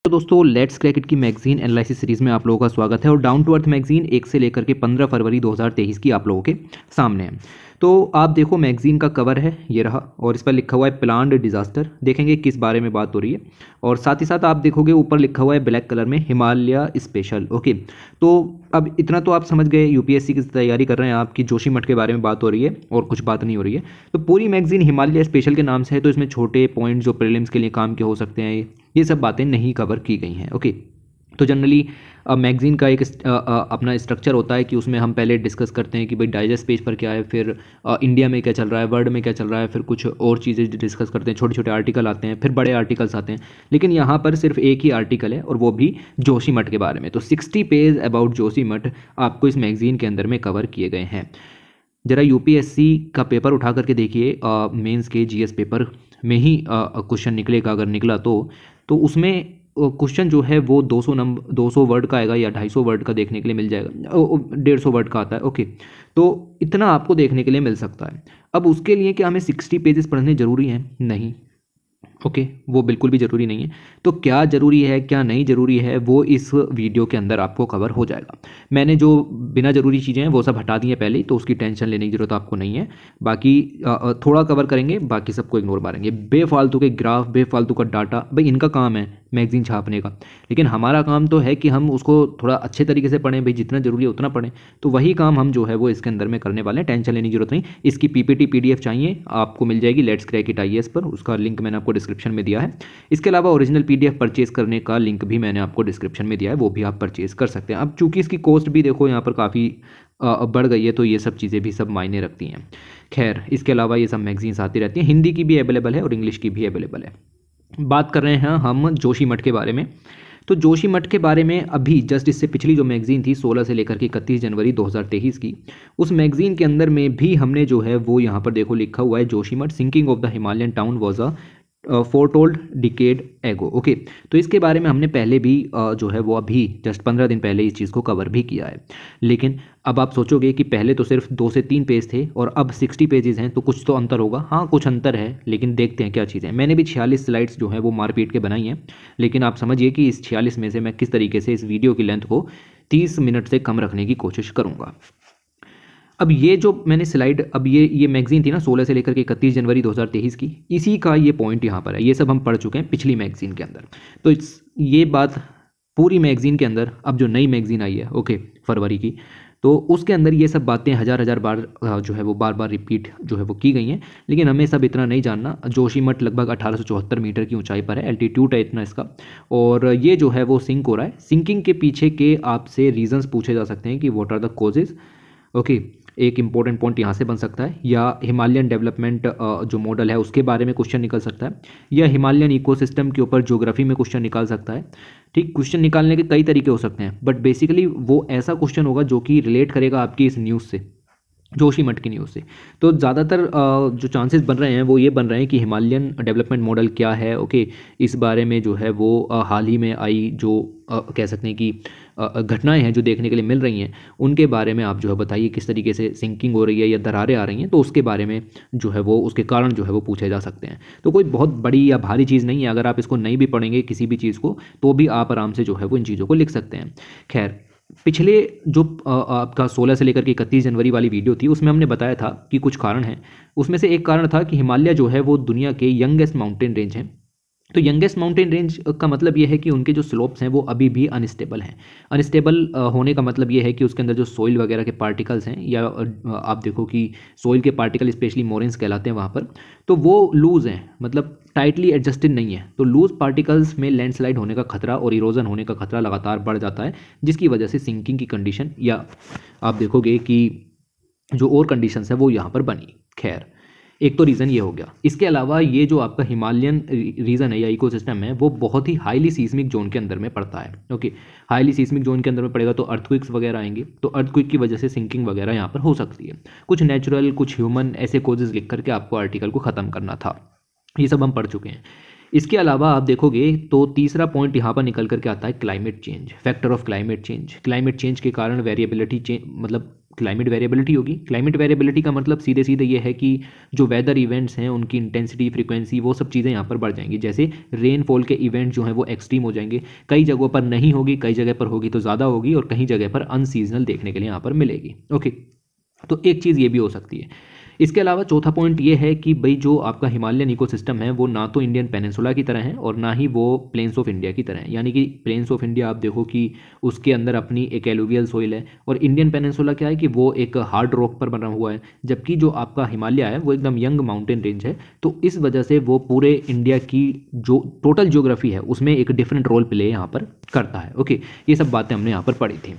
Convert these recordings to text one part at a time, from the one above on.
तो दोस्तों लेट्स क्रैकेट की मैगजीन एनालिसिस सीरीज में आप लोगों का स्वागत है और डाउन टू अर्थ मैगजीन 1 से लेकर के 15 फरवरी 2023 की आप लोगों के सामने है। तो आप देखो मैगजीन का कवर है ये रहा और इस पर लिखा हुआ है प्लान्ड डिजास्टर। देखेंगे किस बारे में बात हो रही है और साथ ही साथ आप देखोगे ऊपर लिखा हुआ है ब्लैक कलर में हिमालय स्पेशल। ओके, तो अब इतना तो आप समझ गए यूपीएससी की तैयारी कर रहे हैं आपकी जोशीमठ के बारे में बात हो रही है और कुछ बात नहीं हो रही है। तो पूरी मैगजीन हिमालय स्पेशल के नाम से है तो इसमें छोटे पॉइंट जो प्रीलिम्स के लिए काम के हो सकते हैं ये सब बातें नहीं कवर की गई हैं। ओके, तो जनरली मैगज़ीन का एक अपना स्ट्रक्चर होता है कि उसमें हम पहले डिस्कस करते हैं कि भाई डाइजेस्ट पेज पर क्या है, फिर इंडिया में क्या चल रहा है, वर्ल्ड में क्या चल रहा है, फिर कुछ और चीज़ें डिस्कस करते हैं, छोटे छोटे आर्टिकल आते हैं, फिर बड़े आर्टिकल्स आते हैं। लेकिन यहाँ पर सिर्फ एक ही आर्टिकल है और वो भी जोशीमठ के बारे में। तो 60 पेज अबाउट जोशीमठ आपको इस मैगज़ीन के अंदर में कवर किए गए हैं। ज़रा यूपीएससी का पेपर उठा करके देखिए, मेंस के जीएस पेपर में ही क्वेश्चन निकलेगा, अगर निकला तो उसमें क्वेश्चन जो है वो 200 वर्ड का आएगा या 250 वर्ड का देखने के लिए मिल जाएगा, 150 वर्ड का आता है। ओके, तो इतना आपको देखने के लिए मिल सकता है। अब उसके लिए क्या हमें 60 पेजेस पढ़ने ज़रूरी हैं? नहीं। ओके, वो बिल्कुल भी ज़रूरी नहीं है। तो क्या ज़रूरी है क्या नहीं ज़रूरी है वो इस वीडियो के अंदर आपको कवर हो जाएगा। मैंने जो बिना ज़रूरी चीज़ें हैं वो सब हटा दी हैं पहले ही, तो उसकी टेंशन लेने की ज़रूरत आपको नहीं है। बाकी थोड़ा कवर करेंगे, बाकी सबको इग्नोर मारेंगे। बेफालतू के ग्राफ, बेफालतू का डाटा, भाई इनका काम है मैगजीन छापने का, लेकिन हमारा काम तो है कि हम उसको थोड़ा अच्छे तरीके से पढ़ें। भाई जितना ज़रूरी है उतना पढ़ें, तो वही काम हम जो है वो इसके अंदर में करने वाले हैं। टेंशन लेने की जरूरत नहीं। इसकी पीपीटी पीडीएफ चाहिए आपको मिल जाएगी लेट्स क्रैक इट आईएएस पर, उसका लिंक मैंने आपको डिस्क्रिप्शन में दिया है। इसके अलावा ओरिजिनल पीडीएफ परचेज करने का लिंक भी मैंने आपको डिस्क्रिप्शन में दिया है, वो भी आप परचेज कर सकते हैं। अब चूंकि इसकी कॉस्ट भी देखो यहाँ पर काफ़ी बढ़ गई है, तो ये सब चीज़ें भी सब मायने रखती हैं। खैर, इसके अलावा ये सब मैगजीन्स आती रहती हैं, हिंदी की भी अवेलेबल है और इंग्लिश की भी अवेलेबल है। बात कर रहे हैं हम जोशीमठ के बारे में। तो जोशीमठ के बारे में अभी जस्ट इससे पिछली जो मैगज़ीन थी 16 से लेकर के 31 जनवरी 2023 की, उस मैगज़ीन के अंदर में भी हमने जो है वो यहाँ पर देखो लिखा हुआ है Joshimath sinking of the Himalayan town was a foretold decade ago. Okay, तो इसके बारे में हमने पहले भी जो है वो अभी जस्ट 15 दिन पहले इस चीज़ को कवर भी किया है। लेकिन अब आप सोचोगे कि पहले तो सिर्फ 2 से 3 पेज थे और अब 60 पेजेस हैं, तो कुछ तो अंतर होगा। हाँ, कुछ अंतर है, लेकिन देखते हैं क्या चीज़ें। मैंने भी 46 स्लाइड्स जो है वो मारपीट के बनाई हैं, लेकिन आप समझिए कि इस 46 में से मैं किस तरीके से इस वीडियो की लेंथ को 30 मिनट से कम रखने की कोशिश करूँगा। अब ये जो मैंने स्लाइड, अब ये मैगजीन थी ना 16 से लेकर के 31 जनवरी 2023 की, इसी का ये पॉइंट यहाँ पर है। ये सब हम पढ़ चुके हैं पिछली मैगजीन के अंदर। तो ये बात पूरी मैगजीन के अंदर, अब जो नई मैगजीन आई है ओके फरवरी की, तो उसके अंदर ये सब बातें हजार बार जो है वो बार रिपीट जो है वो की गई हैं। लेकिन हमें सब इतना नहीं जानना। जोशीमठ लगभग 1874 मीटर की ऊंचाई पर है, एल्टीट्यूड है इतना इसका, और ये जो है वो सिंक हो रहा है। सिंकिंग के पीछे के आपसे रीजंस पूछे जा सकते हैं कि what are the causes. Okay, एक इंपॉर्टेंट पॉइंट यहाँ से बन सकता है, या हिमालयन डेवलपमेंट जो मॉडल है उसके बारे में क्वेश्चन निकल सकता है, या हिमालयन इकोसिस्टम के ऊपर ज्योग्राफी में क्वेश्चन निकाल सकता है। ठीक, क्वेश्चन निकालने के कई तरीके हो सकते हैं, बट बेसिकली वो ऐसा क्वेश्चन होगा जो कि रिलेट करेगा आपकी इस न्यूज़ से, जोशीमठ की न्यूज़ से। तो ज़्यादातर जो चांसेस बन रहे हैं वो ये बन रहे हैं कि हिमालयन डेवलपमेंट मॉडल क्या है। ओके, इस बारे में जो है वो हाल ही में आई जो कह सकते हैं कि घटनाएं हैं जो देखने के लिए मिल रही हैं, उनके बारे में आप जो है बताइए किस तरीके से सिंकिंग हो रही है या दरारें आ रही हैं, तो उसके बारे में जो है वो उसके कारण जो है वो पूछे जा सकते हैं। तो कोई बहुत बड़ी या भारी चीज़ नहीं है, अगर आप इसको नहीं भी पढ़ेंगे किसी भी चीज़ को तो भी आप आराम से जो है वो इन चीज़ों को लिख सकते हैं। खैर, पिछले जो आपका 16 से लेकर के 31 जनवरी वाली वीडियो थी उसमें हमने बताया था कि कुछ कारण हैं। उसमें से एक कारण था कि हिमालय जो है वो दुनिया के यंगेस्ट माउंटेन रेंज हैं। तो यंगेस्ट माउंटेन रेंज का मतलब ये है कि उनके जो स्लोप्स हैं वो अभी भी अनस्टेबल हैं। अनस्टेबल होने का मतलब ये है कि उसके अंदर जो सॉइल वगैरह के पार्टिकल्स हैं, या आप देखो कि सॉइल के पार्टिकल स्पेशली मोरेंस कहलाते हैं वहाँ पर, तो वो लूज़ हैं, मतलब टाइटली एडजस्टेड नहीं है। तो लूज पार्टिकल्स में लैंडस्लाइड होने का खतरा और इरोजन होने का खतरा लगातार बढ़ जाता है, जिसकी वजह से सिंकिंग की कंडीशन, या आप देखोगे कि जो और कंडीशंस है वो यहाँ पर बनी। खैर, एक तो रीज़न ये हो गया। इसके अलावा ये जो आपका हिमालयन रीजन है या इकोसिस्टम है वो बहुत ही हाईली सीस्मिक जोन के अंदर में पड़ता है। ओके, हाईली सीस्मिक जोन के अंदर में पड़ेगा तो अर्थक्वेक्स वगैरह आएंगे, तो अर्थक्वेक की वजह से सिंकिंग वगैरह यहाँ पर हो सकती है। कुछ नेचुरल, कुछ ह्यूमन, ऐसे कोजेज लिख करके आपको आर्टिकल को ख़त्म करना था। ये सब हम पढ़ चुके हैं। इसके अलावा आप देखोगे तो तीसरा पॉइंट यहाँ पर निकल करके आता है climate change, factor of climate change. Climate change के कारण वेरिएबिलिटी चेंज, मतलब क्लाइमेट वेरिएबिलिटी होगी। क्लाइमेट वेरिएबिलिटी का मतलब सीधे सीधे ये है कि जो वेदर इवेंट्स हैं उनकी इंटेंसिटी, फ्रीक्वेंसी, वो सब चीज़ें यहाँ पर बढ़ जाएंगी। जैसे रेनफॉल के इवेंट जो हैं वो एक्सट्रीम हो जाएंगे, कई जगहों पर नहीं होगी, कई जगह पर होगी तो ज़्यादा होगी, और कहीं जगह पर अनसीजनल देखने के लिए यहाँ पर मिलेगी। ओके, तो एक चीज़ ये भी हो सकती है। इसके अलावा चौथा पॉइंट ये है कि भाई जो आपका हिमालयन इकोसिस्टम है वो ना तो इंडियन पेनिनसुला की तरह है और ना ही वो प्लेन्स ऑफ इंडिया की तरह है। यानी कि प्लेन्स ऑफ इंडिया आप देखो कि उसके अंदर अपनी एक एलुवियल सोइल है, और इंडियन पेनिनसुला क्या है कि वो एक हार्ड रॉक पर बना हुआ है, जबकि जो आपका हिमालय है वो एकदम यंग माउंटेन रेंज है। तो इस वजह से वो पूरे इंडिया की जो टोटल ज्योग्राफी है उसमें एक डिफरेंट रोल प्ले यहाँ पर करता है। ओके, ये सब बातें हमने यहाँ पर पढ़ी थी।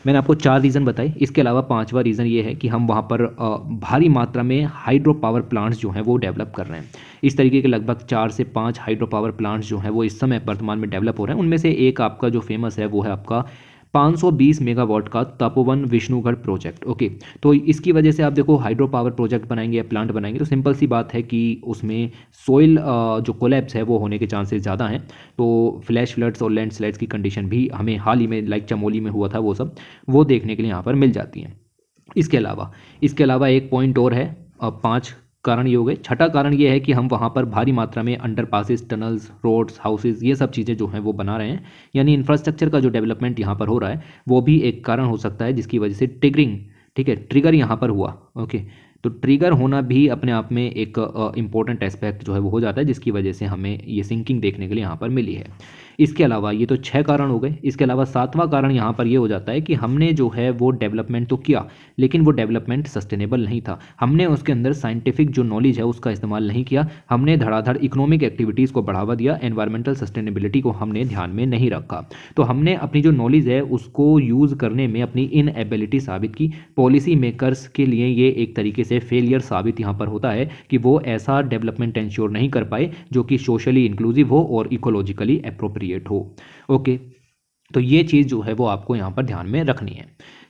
मैंने आपको 4 रीज़न बताए। इसके अलावा 5वां रीज़न ये है कि हम वहाँ पर भारी मात्रा में हाइड्रो पावर प्लांट्स जो हैं वो डेवलप कर रहे हैं। इस तरीके के लगभग 4 से 5 हाइड्रो पावर प्लांट्स जो हैं वो इस समय वर्तमान में डेवलप हो रहे हैं। उनमें से एक आपका जो फेमस है वो है आपका 520 मेगावाट का तपोवन विष्णुगढ़ प्रोजेक्ट। ओके, तो इसकी वजह से आप देखो हाइड्रो पावर प्रोजेक्ट बनाएंगे या प्लांट बनाएंगे तो सिंपल सी बात है कि उसमें सोइल जो कोलैप्स है वो होने के चांसेस ज़्यादा हैं। तो फ्लैश फ्लड्स और लैंडस्लाइड्स की कंडीशन भी हमें हाल ही में लाइक चमोली में हुआ था वो देखने के लिए यहाँ पर मिल जाती हैं। इसके अलावा एक पॉइंट और है, 5 कारण ये हो गए। छठा कारण ये है कि हम वहाँ पर भारी मात्रा में underpasses, tunnels, roads, houses, ये सब चीज़ें जो हैं वो बना रहे हैं। यानी इंफ्रास्ट्रक्चर का जो डेवलपमेंट यहाँ पर हो रहा है वो भी एक कारण हो सकता है जिसकी वजह से ट्रिगरिंग, ठीक है, ट्रिगर यहाँ पर हुआ। ओके, तो ट्रिगर होना भी अपने आप में एक इम्पॉर्टेंट एस्पेक्ट जो है वो हो जाता है, जिसकी वजह से हमें ये सिंकिंग देखने के लिए यहाँ पर मिली है। इसके अलावा ये तो 6 कारण हो गए। इसके अलावा 7वां कारण यहाँ पर ये हो जाता है कि हमने जो है वो डेवलपमेंट तो किया, लेकिन वो डेवलपमेंट सस्टेनेबल नहीं था। हमने उसके अंदर साइंटिफिक जो नॉलेज है उसका इस्तेमाल नहीं किया, हमने धड़ाधड़ इकोनॉमिक एक्टिविटीज़ को बढ़ावा दिया, एनवायरमेंटल सस्टेनेबिलिटी को हमने ध्यान में नहीं रखा। तो हमने अपनी जो नॉलेज है उसको यूज़ करने में अपनी इनएबिलिटी साबित की। पॉलिसी मेकर्स के लिए ये एक तरीके से फेलियर साबित यहाँ पर होता है कि वो ऐसा डेवलपमेंट इंश्योर नहीं कर पाए जो कि सोशली इंक्लूसिव हो और इकोलॉजिकली एप्रोप्रिएट हो। ओके, तो ये चीज़ जो है वो आपको यहाँ पर ध्यान में रखनी है।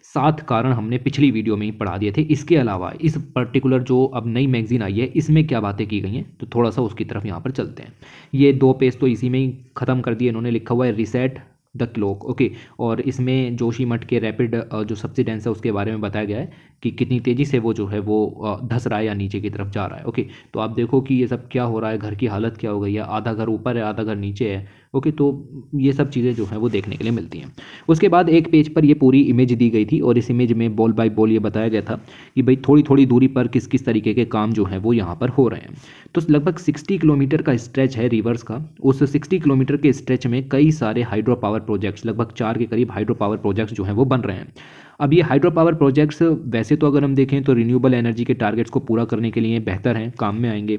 7 कारण हमने पिछली वीडियो में ही पढ़ा दिए थे। इसके अलावा इस पर्टिकुलर जो अब नई मैगजीन आई है इसमें क्या बातें की गई हैं तो थोड़ा सा उसकी तरफ यहाँ पर चलते हैं। ये 2 पेज तो इसी में ही ख़त्म कर दिए इन्होंने। लिखा हुआ है रिसेट द क्लॉक। ओके, और इसमें जोशीमठ के रैपिड जो सब्सिडेंस है उसके बारे में बताया गया है कि कितनी तेज़ी से वो जो है वो धस रहा है या नीचे की तरफ जा रहा है। ओके, तो आप देखो कि ये सब क्या हो रहा है, घर की हालत क्या हो गई है, आधा घर ऊपर है आधा घर नीचे है। ओके, तो ये सब चीज़ें जो है वो देखने के लिए मिलती हैं। उसके बाद एक पेज पर ये पूरी इमेज दी गई थी और इस इमेज में बॉल बाय बॉल ये बताया गया था कि भाई थोड़ी थोड़ी दूरी पर किस किस तरीके के काम जो हैं वो यहाँ पर हो रहे हैं। तो लगभग 60 किलोमीटर का स्ट्रेच है रिवर्स का। उस 60 किलोमीटर के स्ट्रेच में कई सारे हाइड्रो पावर प्रोजेक्ट्स, लगभग 4 के करीब हाइड्रो पावर प्रोजेक्ट्स जो हैं वो बन रहे हैं। अब ये हाइड्रो पावर प्रोजेक्ट्स वैसे तो अगर हम देखें तो रिन्यूएबल एनर्जी के टारगेट्स को पूरा करने के लिए बेहतर हैं, काम में आएंगे।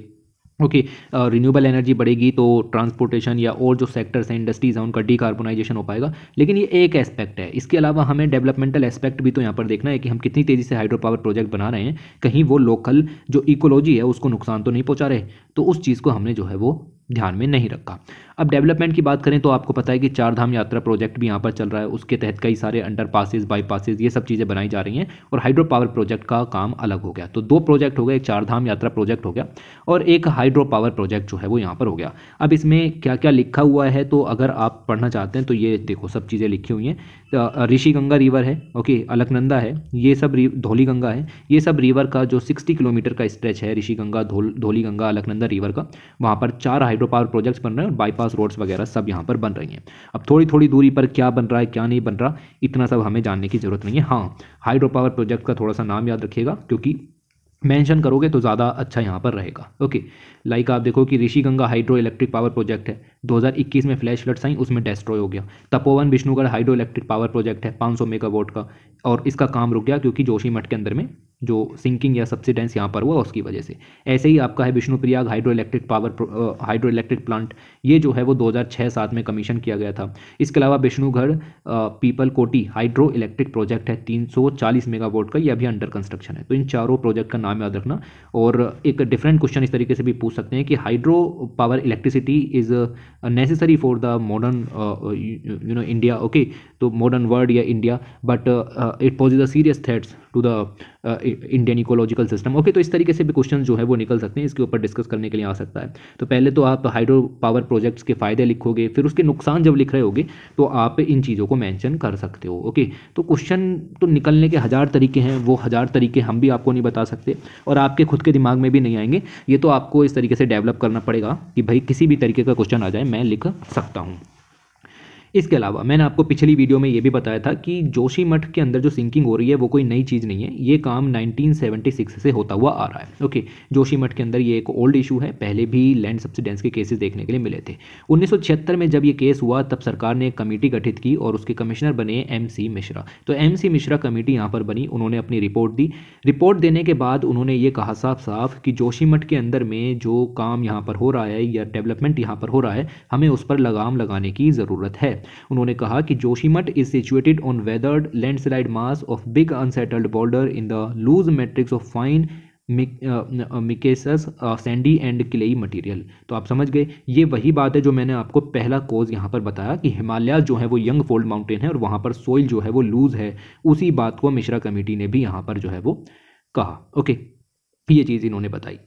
ओके, रिन्यूएबल एनर्जी बढ़ेगी तो ट्रांसपोर्टेशन या और जो सेक्टर्स हैं, इंडस्ट्रीज हैं, उनका डीकार्बोनाइजेशन हो पाएगा। लेकिन ये एक एस्पेक्ट है, इसके अलावा हमें डेवलपमेंटल एस्पेक्ट भी तो यहाँ पर देखना है कि हम कितनी तेज़ी से हाइड्रो पावर प्रोजेक्ट बना रहे हैं, कहीं वो लोकल जो इकोलॉजी है उसको नुकसान तो नहीं पहुँचा रहे। तो उस चीज़ को हमने जो है वो ध्यान में नहीं रखा। अब डेवलपमेंट की बात करें तो आपको पता है कि 4 धाम यात्रा प्रोजेक्ट भी यहाँ पर चल रहा है। उसके तहत कई सारे अंडर पासेज, बाईपासेज, ये सब चीज़ें बनाई जा रही हैं और हाइड्रो पावर प्रोजेक्ट का काम अलग हो गया। तो 2 प्रोजेक्ट हो गए, एक 4 धाम यात्रा प्रोजेक्ट हो गया और एक हाइड्रो पावर प्रोजेक्ट जो है वो यहाँ पर हो गया। अब इसमें क्या क्या लिखा हुआ है तो अगर आप पढ़ना चाहते हैं तो ये देखो सब चीज़ें लिखी हुई हैं। ऋषि गंगा रिवर है, ओके, अलकनंदा है, ये सब धौली गंगा है। ये सब रिवर का जो 60 किलोमीटर का स्ट्रेच है ऋषि गंगा, धौली गंगा, अलकनंदा रिवर का, वहाँ पर 4 हाइड्रो पावर प्रोजेक्ट्स बन रहे हैं और बाईपास रोड्स वगैरह सब यहाँ पर बन रही हैं। अब थोड़ी थोड़ी दूरी पर क्या बन रहा है क्या नहीं बन रहा इतना सब हमें जानने की जरूरत नहीं है। हाँ, हाइड्रो पावर प्रोजेक्ट का थोड़ा सा नाम याद रखिएगा क्योंकि मेंशन करोगे तो ज़्यादा अच्छा यहाँ पर रहेगा। ओके, लाइक आप देखो कि Rishi Ganga hydroelectric power project है, 2021 में फ्लैश फ्लड्स आई, उसमें डिस्ट्रॉय हो गया। Tapovan Vishnugarh hydro electric power project है 500 मेगावाट का और इसका काम रुक गया क्योंकि जोशीमठ के अंदर में जो सिंकिंग या सब्सिडेंस यहाँ पर हुआ उसकी वजह से। ऐसे ही आपका है विष्णुप्रयाग हाइड्रो इलेक्ट्रिक प्लांट, ये जो है वो 2006-07 में कमीशन किया गया था। इसके अलावा विष्णुगढ़ पीपल कोटी हाइड्रो इलेक्ट्रिक प्रोजेक्ट है 340 मेगावाट का, ये अभी अंडर कंस्ट्रक्शन है। तो इन चारों प्रोजेक्ट का नाम याद रखना। और एक डिफरेंट क्वेश्चन इस तरीके से भी पूछ सकते हैं कि hydro power electricity is necessary for the modern India, okay, तो मॉडर्न वर्ल्ड या India, but it poses a serious threats to the Indian ecological system. Okay, तो इस तरीके से भी क्वेश्चन जो है वो निकल सकते हैं, इसके ऊपर डिस्कस करने के लिए आ सकता है। तो पहले तो आप हाइड्रो पावर प्रोजेक्ट्स के फ़ायदे लिखोगे, फिर उसके नुकसान जब लिख रहे होगे तो आप इन चीज़ों को मेंशन कर सकते हो। ओके, तो क्वेश्चन तो निकलने के हज़ार तरीके हैं, वो हज़ार तरीके हम भी आपको नहीं बता सकते और आपके खुद के दिमाग में भी नहीं आएंगे। ये तो आपको इस तरीके से डेवलप करना पड़ेगा कि भाई किसी भी तरीके का क्वेश्चन आ जाए मैं लिख सकता हूँ। इसके अलावा मैंने आपको पिछली वीडियो में ये भी बताया था कि जोशीमठ के अंदर जो सिंकिंग हो रही है वो कोई नई चीज़ नहीं है, ये काम 1976 से होता हुआ आ रहा है। ओके, जोशीमठ के अंदर ये एक ओल्ड इशू है, पहले भी लैंड सब्सिडेंस के केसेस देखने के लिए मिले थे। 1976 में जब ये केस हुआ तब सरकार ने एक कमेटी गठित की और उसके कमिश्नर बने MC मिश्रा। तो MC मिश्रा कमेटी यहाँ पर बनी, उन्होंने अपनी रिपोर्ट दी। रिपोर्ट देने के बाद उन्होंने ये कहा साफ साफ कि जोशीमठ के अंदर में जो काम यहाँ पर हो रहा है या डेवलपमेंट यहाँ पर हो रहा है, हमें उस पर लगाम लगाने की ज़रूरत है। उन्होंने कहा कि Joshimath is situated on weathered landslide mass of big unsettled border in the loose matrix of fine micaceous sandy and clayey material. तो आप समझ गए, ये वही बात है जो मैंने आपको पहला कोज यहाँ पर बताया कि हिमालय जो है वो यंग फोल्ड माउंटेन है और वहाँ पर सोइल जो है वो लूज है। उसी बात को मिश्रा कमेटी ने भी यहाँ पर जो है वो कहा। ओके, ये चीज़ इन्होंने बताई।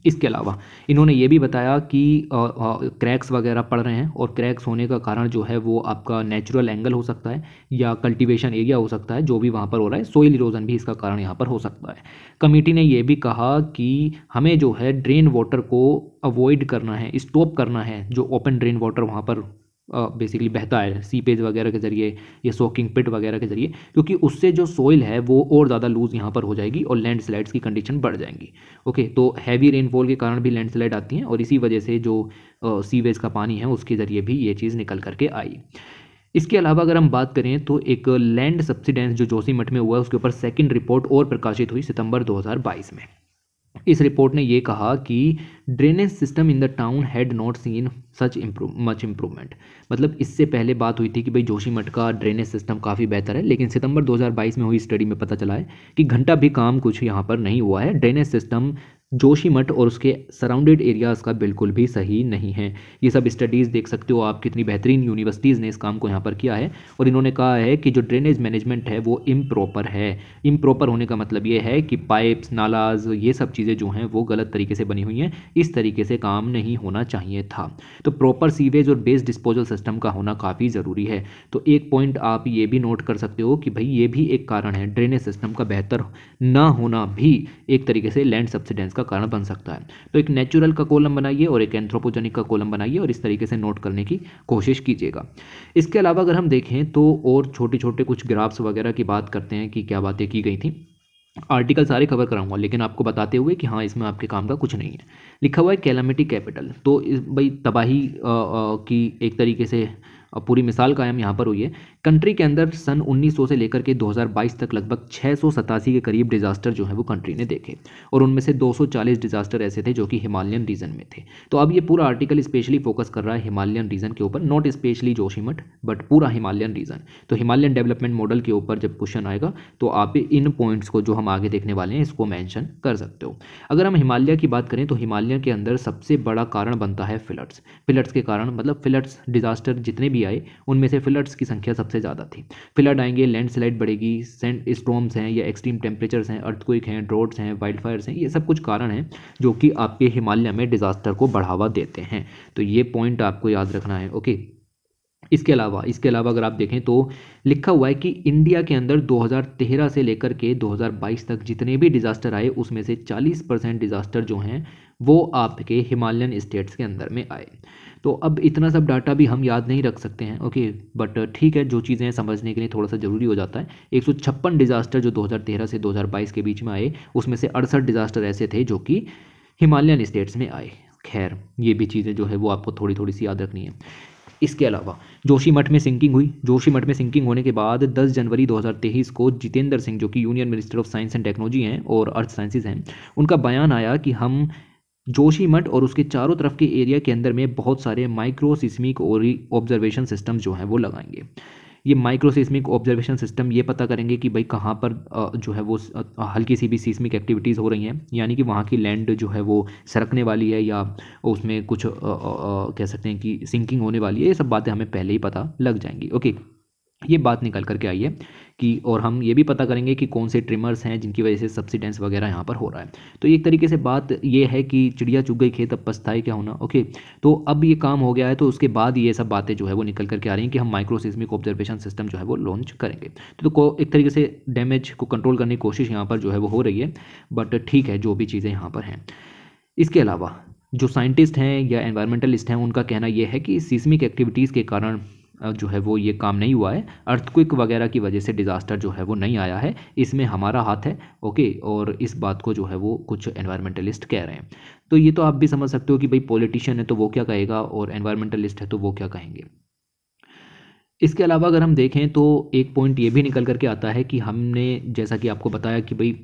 इसके अलावा इन्होंने ये भी बताया कि क्रैक्स वगैरह पड़ रहे हैं और क्रैक्स होने का कारण जो है वो आपका नेचुरल एंगल हो सकता है या कल्टीवेशन एरिया हो सकता है, जो भी वहाँ पर हो रहा है, सोइल इरोजन भी इसका कारण यहाँ पर हो सकता है। कमेटी ने ये भी कहा कि हमें जो है ड्रेन वाटर को अवॉइड करना है, स्टॉप करना है, जो ओपन ड्रेन वाटर वहाँ पर बेसिकली बहता है सीपेज वगैरह के ज़रिए या सोकिंग पिट वगैरह के ज़रिए, क्योंकि उससे जो सोइल है वो और ज़्यादा लूज़ यहाँ पर हो जाएगी और लैंडस्लाइड्स की कंडीशन बढ़ जाएंगी। ओके, तो हैवी रेनफॉल के कारण भी लैंडस्लाइड आती हैं और इसी वजह से जो सीवेज का पानी है उसके ज़रिए भी ये चीज़ निकल करके आई। इसके अलावा अगर हम बात करें तो एक लैंड सब्सिडेंस जो जोशीमठ में हुआ है उसके ऊपर सेकेंड रिपोर्ट और प्रकाशित हुई सितंबर 2022 में। इस रिपोर्ट ने ये कहा कि drainage system in the town had not seen such much improvement. मतलब इससे पहले बात हुई थी कि भाई जोशीमठ का ड्रेनेज सिस्टम काफ़ी बेहतर है, लेकिन सितंबर 2022 में हुई स्टडी में पता चला है कि घंटा भी काम कुछ यहाँ पर नहीं हुआ है। ड्रेनेज सिस्टम जोशीमठ और उसके सराउंडेड एरियाज़ का बिल्कुल भी सही नहीं है। ये सब स्टडीज़ देख सकते हो आप, कितनी बेहतरीन यूनिवर्सिटीज़ ने इस काम को यहाँ पर किया है और इन्होंने कहा है कि जो ड्रेनेज मैनेजमेंट है वो इम्प्रॉपर है। इम्प्रॉपर होने का मतलब ये है कि पाइप्स, नालाज, ये सब चीज़ें जो हैं वो गलत तरीके से बनी हुई हैं, इस तरीके से काम नहीं होना चाहिए था। तो प्रॉपर सीवेज और बेस डिस्पोजल सिस्टम का होना काफ़ी ज़रूरी है। तो एक पॉइंट आप ये भी नोट कर सकते हो कि भाई ये भी एक कारण है, ड्रेनेज सिस्टम का बेहतर ना होना भी एक तरीके से लैंड सब्सिडेंस का कारण बन सकता है। तो एक नेचुरल का कॉलम बनाइए और एक एंथ्रोपोजेनिक का कॉलम बनाइए और इस तरीके से नोट करने की कोशिश कीजिएगा। इसके अलावा अगर हम देखें तो और छोटे छोटे कुछ ग्राफ्स वगैरह की बात करते हैं कि क्या बातें की गई थी। आर्टिकल सारे कवर कराऊंगा लेकिन आपको बताते हुए कि हाँ इसमें आपके काम का कुछ नहीं है। लिखा हुआ है कैलामिटी कैपिटल, तो इस भाई तबाही की एक तरीके से पूरी मिसाल कायम यहाँ पर हुई है। कंट्री के अंदर सन 1900 से लेकर के 2022 तक लगभग 687 के करीब डिजास्टर जो है वो कंट्री ने देखे और उनमें से 240 डिजास्टर ऐसे थे जो कि हिमालयन रीजन में थे। तो अब ये पूरा आर्टिकल स्पेशली फोकस कर रहा है हिमालयन रीजन के ऊपर, नॉट स्पेशली जोशीमठ बट पूरा हिमालयन रीजन। तो हिमालयन डेवलपमेंट मॉडल के ऊपर जब क्वेश्चन आएगा तो आप इन पॉइंट्स को जो हम आगे देखने वाले हैं इसको मैंशन कर सकते हो। अगर हम हिमालय की बात करें तो हिमालय के अंदर सबसे बड़ा कारण बनता है फ्लड्स। फ्लड्स के कारण मतलब फ्लड्स डिजास्टर जितने भी आए उनमें से फ्लड्स की संख्या सबसे ज़्यादा थी। फ्लड आएंगे, लैंडस्लाइड बढ़ेगी, सैंड स्टॉर्म्स हैं या एक्सट्रीम टेम्परेचर्स हैं, अर्थक्वेक हैं, ड्रॉट्स हैं, वाइल्ड फायर्स हैं, ये सब कुछ कारण हैं जो कि आपके हिमालय में डिजास्टर को बढ़ावा देते हैं। तो ये पॉइंट आपको याद रखना है। ओके, इसके अलावा अगर आप देखें तो लिखा हुआ है कि इंडिया के अंदर 2013 से लेकर के 2022 तक जितने भी डिजास्टर आए उसमें से 40% डिजास्टर जो हैं वो आपके हिमालयन स्टेट्स के अंदर में आए। तो अब इतना सब डाटा भी हम याद नहीं रख सकते हैं। ओके, बट ठीक है, जो चीज़ें समझने के लिए थोड़ा सा ज़रूरी हो जाता है। 156 डिजास्टर जो 2013 से 2022 के बीच में आए उसमें से 68 डिजास्टर ऐसे थे जो कि हिमालयन स्टेट्स में आए। खैर ये भी चीज़ें जो है वो आपको थोड़ी थोड़ी सी याद रखनी है। इसके अलावा जोशीमठ में सिंकिंग हुई। जोशीमठ में सिंकिंग होने के बाद 10 जनवरी 2023 को जितेंद्र सिंह जो कि union minister of science and technology हैं और अर्थ साइंसेज हैं, उनका बयान आया कि हम जोशीमठ और उसके चारों तरफ के एरिया के अंदर में बहुत सारे माइक्रो सिस्मिक और ऑब्जर्वेशन सिस्टम जो हैं वो लगाएंगे। ये माइक्रो सिस्मिक ऑब्जर्वेशन सिस्टम ये पता करेंगे कि भाई कहाँ पर जो है वो हल्की सी भी सिस्मिक एक्टिविटीज़ हो रही हैं, यानी कि वहाँ की लैंड जो है वो सरकने वाली है या उसमें कुछ कह सकते हैं कि सिंकिंग होने वाली है। ये सब बातें हमें पहले ही पता लग जाएंगी। ओके, ये बात निकल करके आई है कि, और हम ये भी पता करेंगे कि कौन से ट्रिमर्स हैं जिनकी वजह से सब्सिडेंस वगैरह यहाँ पर हो रहा है। तो एक तरीके से बात ये है कि चिड़िया चुग गई खेत अब पछताए क्या होना। ओके, तो अब ये काम हो गया है, तो उसके बाद ये सब बातें जो है वो निकल करके आ रही हैं कि हम माइक्रोसिस्मिक ऑब्जर्वेशन सिस्टम जो है वो लॉन्च करेंगे। एक तरीके से डैमेज को कंट्रोल करने की कोशिश यहाँ पर जो है वो हो रही है, बट ठीक है जो भी चीज़ें यहाँ पर हैं। इसके अलावा जो साइंटिस्ट हैं या एनवायरमेंटलिस्ट हैं उनका कहना यह है कि सीस्मिक एक्टिविटीज़ के कारण जो है वो ये काम नहीं हुआ है, अर्थक्विक वगैरह की वजह से डिज़ास्टर जो है वो नहीं आया है, इसमें हमारा हाथ है। ओके, और इस बात को जो है वो कुछ एनवायरमेंटलिस्ट कह रहे हैं। तो ये तो आप भी समझ सकते हो कि भाई पॉलिटिशियन है तो वो क्या कहेगा और एनवायरमेंटलिस्ट है तो वो क्या कहेंगे। इसके अलावा अगर हम देखें तो एक पॉइंट ये भी निकल करके आता है कि हमने जैसा कि आपको बताया कि भाई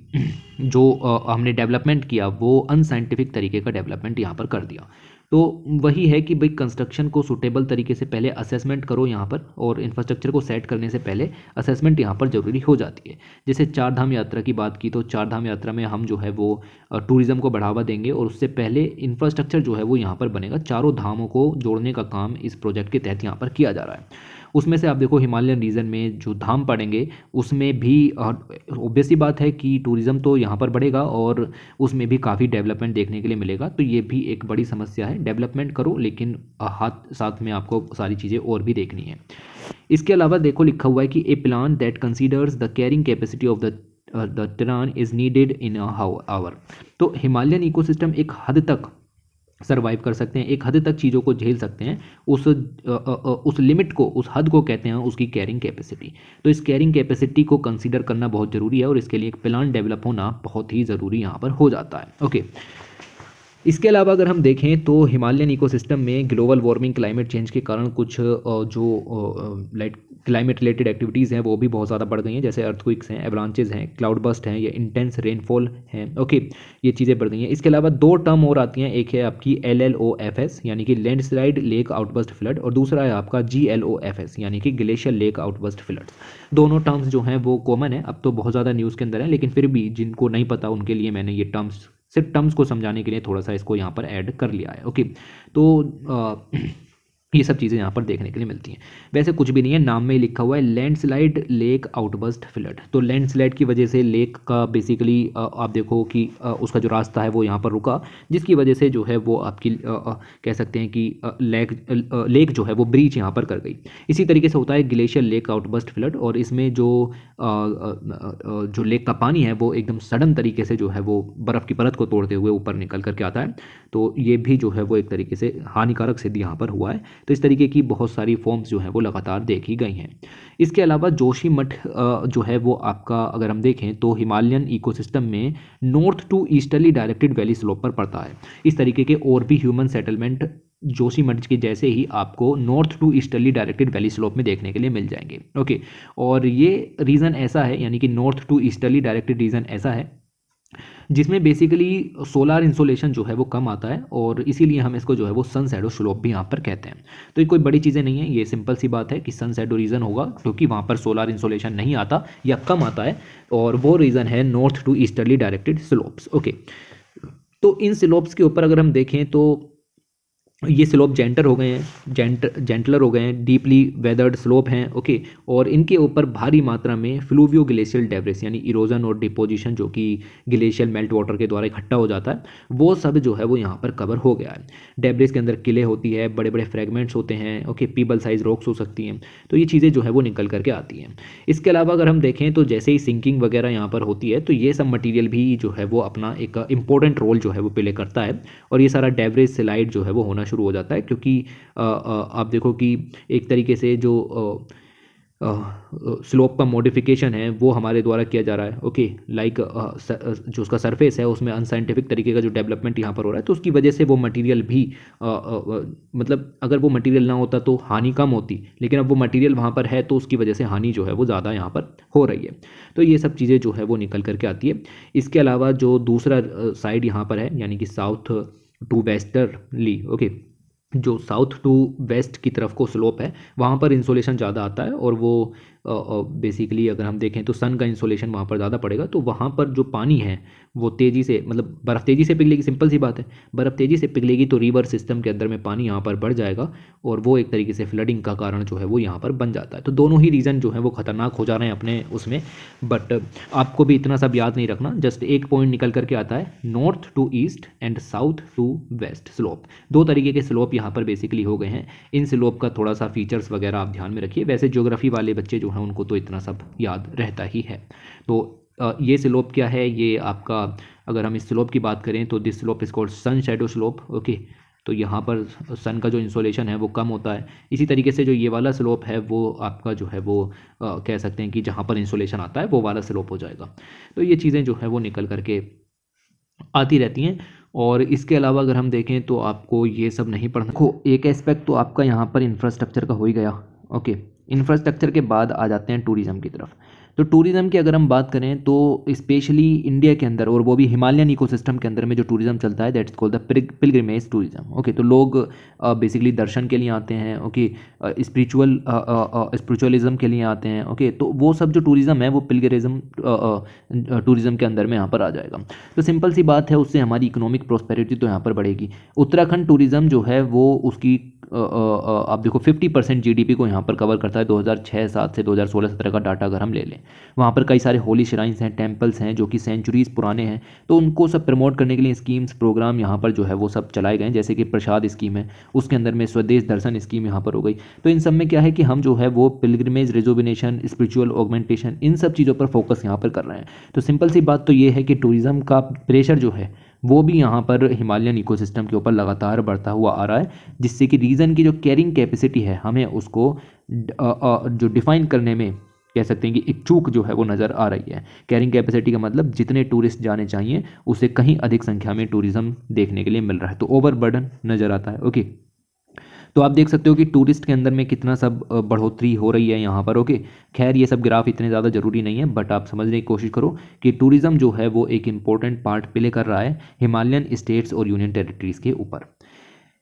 जो हमने डेवलपमेंट किया वो अनसाइंटिफिक तरीके का डेवलपमेंट यहाँ पर कर दिया। तो वही है कि भाई कंस्ट्रक्शन को सूटेबल तरीके से पहले असेसमेंट करो यहाँ पर, और इंफ्रास्ट्रक्चर को सेट करने से पहले असेसमेंट यहाँ पर ज़रूरी हो जाती है। जैसे चार धाम यात्रा की बात की, तो चार धाम यात्रा में हम जो है वो टूरिज़्म को बढ़ावा देंगे, और उससे पहले इंफ्रास्ट्रक्चर जो है वो यहाँ पर बनेगा। चारों धामों को जोड़ने का काम इस प्रोजेक्ट के तहत यहाँ पर किया जा रहा है। उसमें से आप देखो हिमालयन रीजन में जो धाम पड़ेंगे उसमें भी ऑब्वियसली बात है कि टूरिज़्म तो यहाँ पर बढ़ेगा और उसमें भी काफ़ी डेवलपमेंट देखने के लिए मिलेगा। तो ये भी एक बड़ी समस्या है, डेवलपमेंट करो लेकिन हाथ साथ में आपको सारी चीज़ें और भी देखनी है। इसके अलावा देखो लिखा हुआ है कि a plan that considers the carrying capacity of the terrain is needed in hour. तो हिमालयन इकोसिस्टम एक हद तक सर्वाइव कर सकते हैं, एक हद तक चीज़ों को झेल सकते हैं। उस लिमिट को, उस हद को कहते हैं उसकी कैरिंग कैपेसिटी। तो इस कैरिंग कैपेसिटी को कंसीडर करना बहुत ज़रूरी है, और इसके लिए एक प्लान डेवलप होना बहुत ही ज़रूरी यहाँ पर हो जाता है। ओके, इसके अलावा अगर हम देखें तो हिमालयन इकोसिस्टम में ग्लोबल वार्मिंग, क्लाइमेट चेंज के कारण कुछ जो लाइक क्लाइमेट रिलेटेड एक्टिविटीज़ हैं वो भी बहुत ज़्यादा बढ़ गई हैं, जैसे अर्थक्विक्स हैं, एवलांचेज हैं, क्लाउड बस्ट हैं या इंटेंस रेनफॉल हैं। ओके, ये चीज़ें बढ़ गई हैं। इसके अलावा दो टर्म और आती हैं, एक है आपकी LLOFS यानी कि लैंडस्लाइड लेक आउटबर्स्ट फ्लड, और दूसरा है आपका GLOFS यानी कि ग्लेशियर लेक आउटबर्स्ट फ्लड्स। दोनों टर्म्स जो हैं वो कॉमन है, अब तो बहुत ज़्यादा न्यूज़ के अंदर है, लेकिन फिर भी जिनको नहीं पता उनके लिए मैंने ये टर्म्स, सिर्फ टर्म्स को समझाने के लिए थोड़ा सा इसको यहाँ पर ऐड कर लिया है। ओके, तो ये सब चीज़ें यहाँ पर देखने के लिए मिलती हैं। वैसे कुछ भी नहीं है, नाम में ही लिखा हुआ है लैंडस्लाइड लेक आउटबर्स्ट फ्लड। तो लैंडस्लाइड की वजह से लेक का बेसिकली आप देखो कि उसका जो रास्ता है वो यहाँ पर रुका, जिसकी वजह से जो है वो आपकी कह सकते हैं कि लेक जो है वो ब्रीच यहाँ पर कर गई। इसी तरीके से होता है ग्लेशियर लेक आउटबर्स्ट फ्लड, और इसमें जो लेक का पानी है वो एकदम सडन तरीके से जो है वो बर्फ़ की परत को तोड़ते हुए ऊपर निकल करके आता है। तो ये भी जो है वो एक तरीके से हानिकारक सिद्ध यहाँ पर हुआ है। तो इस तरीके की बहुत सारी फॉर्म्स जो हैं वो लगातार देखी गई हैं। इसके अलावा जोशीमठ जो है वो आपका अगर हम देखें तो हिमालयन इकोसिस्टम में north to easterly directed valley slope पर पड़ता है। इस तरीके के और भी ह्यूमन सेटलमेंट जोशीमठ के जैसे ही आपको north to easterly directed valley slope में देखने के लिए मिल जाएंगे। ओके, और ये रीज़न ऐसा है, यानी कि north to easterly directed region ऐसा है जिसमें बेसिकली सोलार इंसोलेशन जो है वो कम आता है, और इसीलिए हम इसको जो है वो सन शैडो स्लोप भी यहाँ पर कहते हैं। तो ये कोई बड़ी चीज़ें नहीं है, ये सिंपल सी बात है कि सन शैडो रीज़न होगा क्योंकि वहाँ पर सोलार इंसोलेशन नहीं आता या कम आता है, और वो रीज़न है north to easterly directed slopes. Okay, तो इन स्लोप्स के ऊपर अगर हम देखें तो ये स्लोप जेंटर हो गए हैं, जेंटलर हो गए हैं, डीपली वेदर्ड स्लोप हैं। ओके, और इनके ऊपर भारी मात्रा में फ्लूवियो ग्लेशियल डेब्रिस यानी इरोजन और डिपोजिशन जो कि ग्लेशियल मेल्ट वाटर के द्वारा इकट्ठा हो जाता है, वो सब जो है वो यहाँ पर कवर हो गया है। डेब्रिस के अंदर किले होती है, बड़े बड़े फ्रेगमेंट्स होते हैं। ओके, पीबल साइज रॉक्स हो सकती हैं। तो ये चीज़ें जो है वो निकल करके आती हैं। इसके अलावा अगर हम देखें तो जैसे ही सिंकिंग वगैरह यहाँ पर होती है तो ये सब मटीरियल भी जो है वो अपना एक इंपॉर्टेंट रोल जो है वो प्ले करता है, और ये सारा डेब्रिस स्लाइड जो है वो होना शुरू हो जाता है, क्योंकि आप देखो कि एक तरीके से जो स्लोप का मॉडिफिकेशन है वो हमारे द्वारा किया जा रहा है। ओके, लाइक जो उसका सरफेस है उसमें अनसाइंटिफिक तरीके का जो डेवलपमेंट यहाँ पर हो रहा है, तो उसकी वजह से वो मटेरियल भी मतलब अगर वो मटेरियल ना होता तो हानि कम होती, लेकिन अब वो मटेरियल वहाँ पर है तो उसकी वजह से हानि जो है वो ज़्यादा यहाँ पर हो रही है। तो ये सब चीज़ें जो है वो निकल करके आती है। इसके अलावा जो दूसरा साइड यहाँ पर है, यानी कि साउथ टू वेस्टर्ली, ओके, जो साउथ टू वेस्ट की तरफ को स्लोप है वहाँ पर इंसोलेशन ज़्यादा आता है, और वो बेसिकली अगर हम देखें तो सन का इंसोलेशन वहाँ पर ज़्यादा पड़ेगा, तो वहाँ पर जो पानी है वो तेज़ी से, मतलब बर्फ़ तेज़ी से पिघलेगी, सिंपल सी बात है, बर्फ़ तेज़ी से पिघलेगी तो रिवर सिस्टम के अंदर में पानी यहाँ पर बढ़ जाएगा और वो एक तरीके से फ्लडिंग का कारण जो है वो यहाँ पर बन जाता है। तो दोनों ही रीज़न जो है वो ख़तरनाक हो जा रहे हैं अपने उसमें, बट आपको भी इतना सब याद नहीं रखना, जस्ट एक पॉइंट निकल करके आता है, north to east and south to west slope, दो तरीके के स्लोप यहाँ पर बेसिकली हो गए हैं। इन स्लोप का थोड़ा सा फीचर्स वगैरह आप ध्यान में रखिए, वैसे ज्योग्राफी वाले बच्चे जो हैं उनको तो इतना सब याद रहता ही है। तो ये स्लोप क्या है, ये आपका, अगर हम इस स्लोप की बात करें तो this slope is called sun shadow slope. Okay, तो यहाँ पर सन का जो इंसोलेशन है वो कम होता है। इसी तरीके से जो ये वाला स्लोप है वो आपका जो है वो कह सकते हैं कि जहाँ पर इंसोलेशन आता है वो वाला स्लोप हो जाएगा। तो ये चीज़ें जो है वो निकल करके आती रहती हैं। और इसके अलावा अगर हम देखें तो आपको ये सब नहीं पढ़ना। देखो एक एस्पेक्ट तो आपका यहाँ पर इंफ्रास्ट्रक्चर का हो ही गया। ओके, इंफ्रास्ट्रक्चर के बाद आ जाते हैं टूरिज़्म की तरफ। तो टूरिज़्म की अगर हम बात करें तो स्पेशली इंडिया के अंदर, और वो भी हिमालयन इकोसिस्टम के अंदर में जो टूरिज़्म चलता है that's called the pilgrimage tourism. Okay, तो लोग बेसिकली दर्शन के लिए आते हैं। ओके, स्पिरिचुअलिज्म के लिए आते हैं। ओके, तो वो सब जो टूरिज़्म है वो पिलग्रिज्म टूरिज़्म के अंदर में यहाँ पर आ जाएगा। तो सिंपल सी बात है, उससे हमारी इकोनॉमिक प्रॉस्पेरिटी तो यहाँ पर बढ़ेगी। उत्तराखंड टूरिज़्म जो है वो उसकी आप देखो 50% जीडीपी को यहाँ पर कवर करता है 2006-07 से 2016-17 का डाटा अगर हम ले लें। वहाँ पर कई सारे होली श्राइन्स हैं, टेम्पल्स हैं जो कि सेंचुरीज पुराने हैं, तो उनको सब प्रमोट करने के लिए स्कीम्स प्रोग्राम यहाँ पर जो है वो सब चलाए गए, जैसे कि प्रसाद स्कीम है, उसके अंदर में स्वदेश दर्शन स्कीम यहाँ पर हो गई। तो इन सब में क्या है कि हम जो है वो पिलग्रिमेज, रिजुविनेशन, स्पिरिचुअल ऑगमेंटेशन, इन सब चीज़ों पर फोकस यहाँ पर कर रहे हैं। तो सिंपल सी बात तो ये है कि टूरिज़्म का प्रेशर जो है वो भी यहाँ पर हिमालयन इकोसिस्टम के ऊपर लगातार बढ़ता हुआ आ रहा है, जिससे कि रीजन की जो कैरिंग कैपेसिटी है हमें उसको जो डिफाइन करने में कह सकते हैं कि एक चूक जो है वो नज़र आ रही है। कैरिंग कैपेसिटी का मतलब जितने टूरिस्ट जाने चाहिए उससे कहीं अधिक संख्या में टूरिज़्म देखने के लिए मिल रहा है, तो ओवरबर्डन नज़र आता है। ओके, तो आप देख सकते हो कि टूरिस्ट के अंदर में कितना सब बढ़ोतरी हो रही है यहाँ पर। ओके, खैर ये सब ग्राफ इतने ज़्यादा ज़रूरी नहीं है, बट आप समझने की कोशिश करो कि टूरिज़्म जो है वो एक इम्पोर्टेंट पार्ट प्ले कर रहा है हिमालयन स्टेट्स और यूनियन टेरिटरीज़ के ऊपर।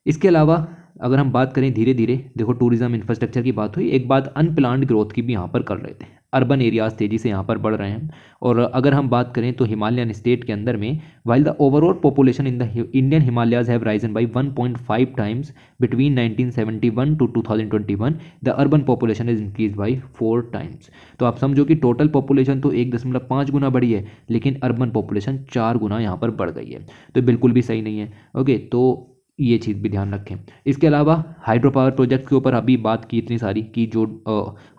इसके अलावा अगर हम बात करें धीरे धीरे, देखो टूरिज्म इंफ्रास्ट्रक्चर की बात हुई, एक बात अनप्लान्ड ग्रोथ की भी यहाँ पर कर रहे थे। अर्बन एरियाज तेज़ी से यहाँ पर बढ़ रहे हैं। और अगर हम बात करें तो हिमालयन स्टेट के अंदर में while the overall population in the Indian Himalayas have risen by 1.5 times between 1971 to 2021, the urban population is increase by 4 times. तो आप समझो कि टोटल पॉपुलेशन तो 1.5 गुना बढ़ी है, लेकिन अर्बन पॉपुलेशन 4 गुना यहाँ पर बढ़ गई है, तो बिल्कुल भी सही नहीं है। ओके, तो ये चीज़ भी ध्यान रखें। इसके अलावा हाइड्रो पावर प्रोजेक्ट के ऊपर अभी बात की इतनी सारी कि जो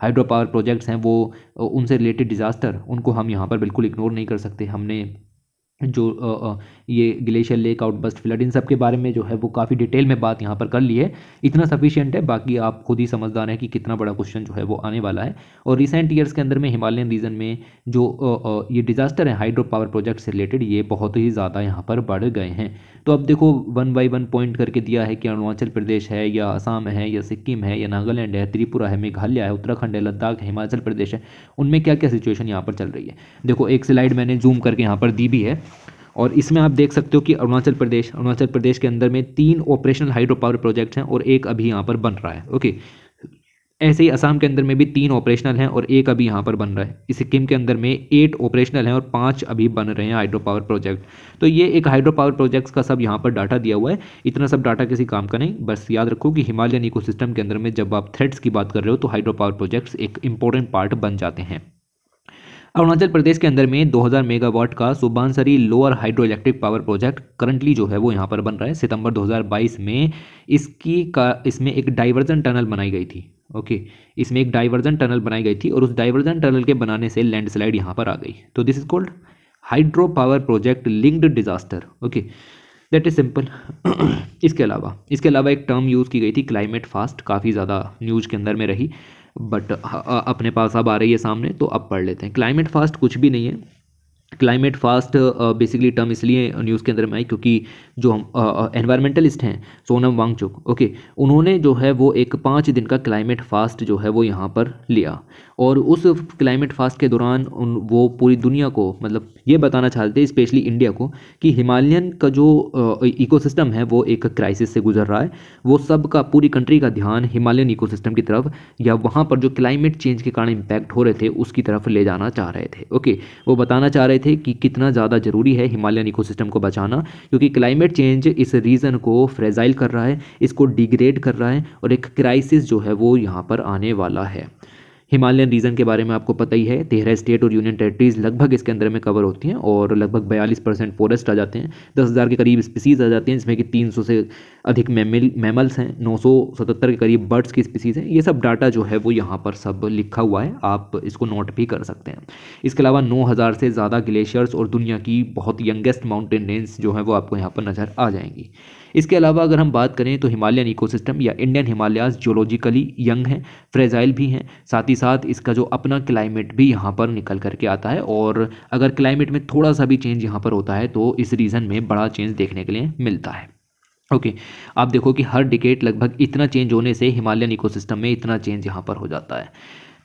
हाइड्रो पावर प्रोजेक्ट्स हैं वो उनसे रिलेटेड डिज़ास्टर, उनको हम यहाँ पर बिल्कुल इग्नोर नहीं कर सकते। हमने जो ये ग्लेशियर लेक आउटबस्ट फ्लड, इन सब के बारे में जो है वो काफ़ी डिटेल में बात यहाँ पर कर ली है, इतना सफिशिएंट है। बाकी आप खुद ही समझदार हैं कि कितना बड़ा क्वेश्चन जो है वो आने वाला है। और रिसेंट ईयर्स के अंदर में हिमालयन रीजन में जो ये डिज़ास्टर है हाइड्रो पावर प्रोजेक्ट से रिलेटेड, ये बहुत ही ज़्यादा यहाँ पर बढ़ गए हैं। तो अब देखो 1 बाई 1 पॉइंट करके दिया है कि अरुणाचल प्रदेश है या असम है या सिक्किम है या नागालैंड है, त्रिपुरा है, मेघालय है, उत्तराखंड है, लद्दाख है, हिमाचल प्रदेश है, उनमें क्या क्या सिचुएशन यहाँ पर चल रही है। देखो एक स्लाइड मैंने जूम करके यहाँ पर दी भी है, और इसमें आप देख सकते हो कि अरुणाचल प्रदेश के अंदर में 3 ऑपरेशनल हाइड्रो पावर प्रोजेक्ट्स हैं और एक अभी यहाँ पर बन रहा है। ओके, ऐसे ही असम के अंदर में भी 3 ऑपरेशनल हैं और एक अभी यहाँ पर बन रहा है। इस सिक्किम के अंदर में 8 ऑपरेशनल हैं और 5 अभी बन रहे हैं हाइड्रो पावर प्रोजेक्ट। तो ये एक हाइड्रो पावर प्रोजेक्ट्स का सब यहाँ पर डाटा दिया हुआ है। इतना सब डाटा किसी काम का नहीं, बस याद रखो कि हिमालयन इकोसिस्टम के अंदर में जब आप थ्रेड्स की बात कर रहे हो तो हाइड्रो पावर प्रोजेक्ट्स एक इंपॉर्टेंट पार्ट बन जाते हैं। अरुणाचल प्रदेश के अंदर में 2000 मेगावाट का Subansiri lower hydroelectric power project currently जो है वो यहाँ पर बन रहा है। सितंबर 2022 में इसमें एक डाइवर्जन टनल बनाई गई थी। ओके, इसमें एक डाइवर्जन टनल बनाई गई थी और उस डाइवर्जन टनल के बनाने से लैंडस्लाइड यहाँ पर आ गई। तो this is called hydro power project linked disaster. Okay, that is simple. इसके अलावा एक टर्म यूज़ की गई थी क्लाइमेट फास्ट, काफ़ी ज़्यादा न्यूज़ के अंदर में रही, बट अपने पास अब आ रही है सामने, तो अब पढ़ लेते हैं। क्लाइमेट फास्ट कुछ भी नहीं है, क्लाइमेट फास्ट बेसिकली टर्म इसलिए न्यूज़ के अंदर में आई क्योंकि जो हम एनवायरमेंटलिस्ट हैं सोनम वांगचुक, ओके, उन्होंने जो है वो एक 5 दिन का क्लाइमेट फास्ट जो है वो यहाँ पर लिया। और उस क्लाइमेट फास्ट के दौरान वो पूरी दुनिया को मतलब ये बताना चाहते हैं, स्पेशली इंडिया को, कि हिमालयन का जो इकोसिस्टम है वो एक क्राइसिस से गुजर रहा है। वो सब का पूरी कंट्री का ध्यान हिमालयन इकोसिस्टम की तरफ या वहाँ पर जो क्लाइमेट चेंज के कारण इम्पैक्ट हो रहे थे उसकी तरफ ले जाना चाह रहे थे। ओके, वो बताना चाह रहे थे कि कितना ज़्यादा ज़रूरी है हिमालयन इकोसिस्टम को बचाना, क्योंकि क्लाइमेट चेंज इस रीजन को फ्रेजाइल कर रहा है, इसको डिग्रेड कर रहा है और एक क्राइसिस जो है वो यहाँ पर आने वाला है। हिमालयन रीजन के बारे में आपको पता ही है, 13 स्टेट और यूनियन टेरिटरीज लगभग इसके अंदर में कवर होती हैं और लगभग 42% फॉरेस्ट आ जाते हैं, 10,000 के करीब स्पीसीज आ जाती हैं, जिसमें कि 300 से अधिक मैमल्स हैं, 977 के करीब बर्ड्स की स्पीसीज हैं। ये सब डाटा जो है वो यहाँ पर सब लिखा हुआ है, आप इसको नोट भी कर सकते हैं। इसके अलावा 9,000 से ज़्यादा ग्लेशियर्स और दुनिया की बहुत यंगेस्ट माउंटेन रेंज जो है वो आपको यहाँ पर नज़र आ जाएंगी। इसके अलावा अगर हम बात करें तो हिमालयन इकोसिस्टम या इंडियन हिमालयाज जियोलॉजिकली यंग हैं, फ्रेजाइल भी हैं, साथ ही साथ इसका जो अपना क्लाइमेट भी यहाँ पर निकल करके आता है। और अगर क्लाइमेट में थोड़ा सा भी चेंज यहाँ पर होता है तो इस रीजन में बड़ा चेंज देखने के लिए मिलता है। ओके, आप देखो कि हर डिकेड लगभग इतना चेंज होने से हिमालयन इकोसिस्टम में इतना चेंज यहाँ पर हो जाता है।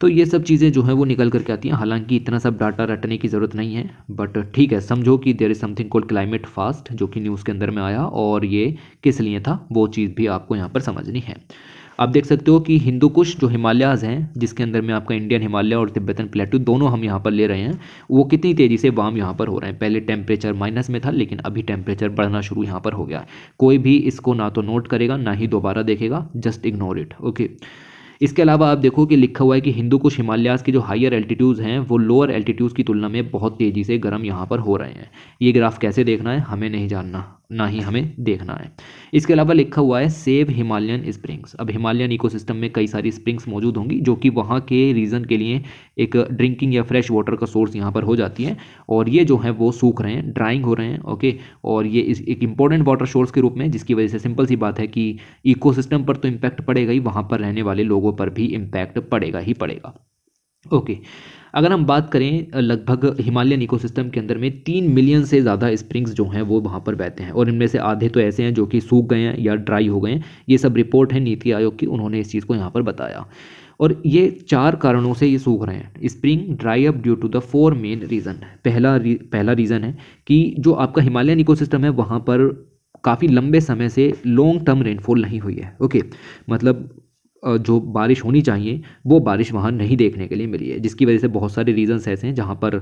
तो ये सब चीज़ें जो है वो निकल करके आती हैं। हालांकि इतना सब डाटा रटने की ज़रूरत नहीं है, बट ठीक है, समझो कि there is something called climate fast जो कि न्यूज़ के अंदर में आया और ये किस लिए था वो चीज़ भी आपको यहाँ पर समझनी है। आप देख सकते हो कि हिंदू कुश जो हिमालयाज हैं, जिसके अंदर में आपका इंडियन हिमालय और तिब्बतन प्लेटू दोनों हम यहाँ पर ले रहे हैं, वो कितनी तेज़ी से वार्म यहाँ पर हो रहे हैं। पहले टेम्परेचर माइनस में था लेकिन अभी टेम्परेचर बढ़ना शुरू यहाँ पर हो गया है। कोई भी इसको ना तो नोट करेगा ना ही दोबारा देखेगा, जस्ट इग्नोर इट। ओके, इसके अलावा आप देखो कि लिखा हुआ है कि हिंदू कुश हिमालयाज के जो हायर एल्टीट्यूड्स हैं वो लोअर एल्टीट्यूड्स की तुलना में बहुत तेज़ी से गर्म यहाँ पर हो रहे हैं। ये ग्राफ कैसे देखना है हमें नहीं जानना, ना ही हमें देखना है। इसके अलावा लिखा हुआ है सेव हिमालयन स्प्रिंग्स। अब हिमालयन इकोसिस्टम में कई सारी स्प्रिंग्स मौजूद होंगी जो कि वहाँ के रीजन के लिए एक ड्रिंकिंग या फ्रेश वाटर का सोर्स यहाँ पर हो जाती है, और ये जो है वो सूख रहे हैं, ड्राइंग हो रहे हैं। ओके, और ये एक इंपॉर्टेंट वाटर सोर्स के रूप में, जिसकी वजह से सिंपल सी बात है कि इकोसिस्टम पर तो इम्पैक्ट पड़ेगा ही, वहाँ पर रहने वाले लोगों पर भी इम्पैक्ट पड़ेगा ही पड़ेगा। ओके, अगर हम बात करें लगभग हिमालयन इकोसिस्टम के अंदर में 3 मिलियन से ज़्यादा स्प्रिंग्स जो हैं वो वहाँ पर बहते हैं, और इनमें से आधे तो ऐसे हैं जो कि सूख गए हैं या ड्राई हो गए हैं। ये सब रिपोर्ट है नीति आयोग की, उन्होंने इस चीज़ को यहाँ पर बताया। और ये 4 कारणों से ये सूख रहे हैं। Spring dry up due to the 4 main reason. पहला रीज़न है कि जो आपका हिमालयन इकोसिस्टम है वहाँ पर काफ़ी लंबे समय से लॉन्ग टर्म रेनफॉल नहीं हुई है। ओके, मतलब जो बारिश होनी चाहिए वो बारिश वहाँ नहीं देखने के लिए मिली है, जिसकी वजह से बहुत सारे रीजंस ऐसे हैं जहाँ पर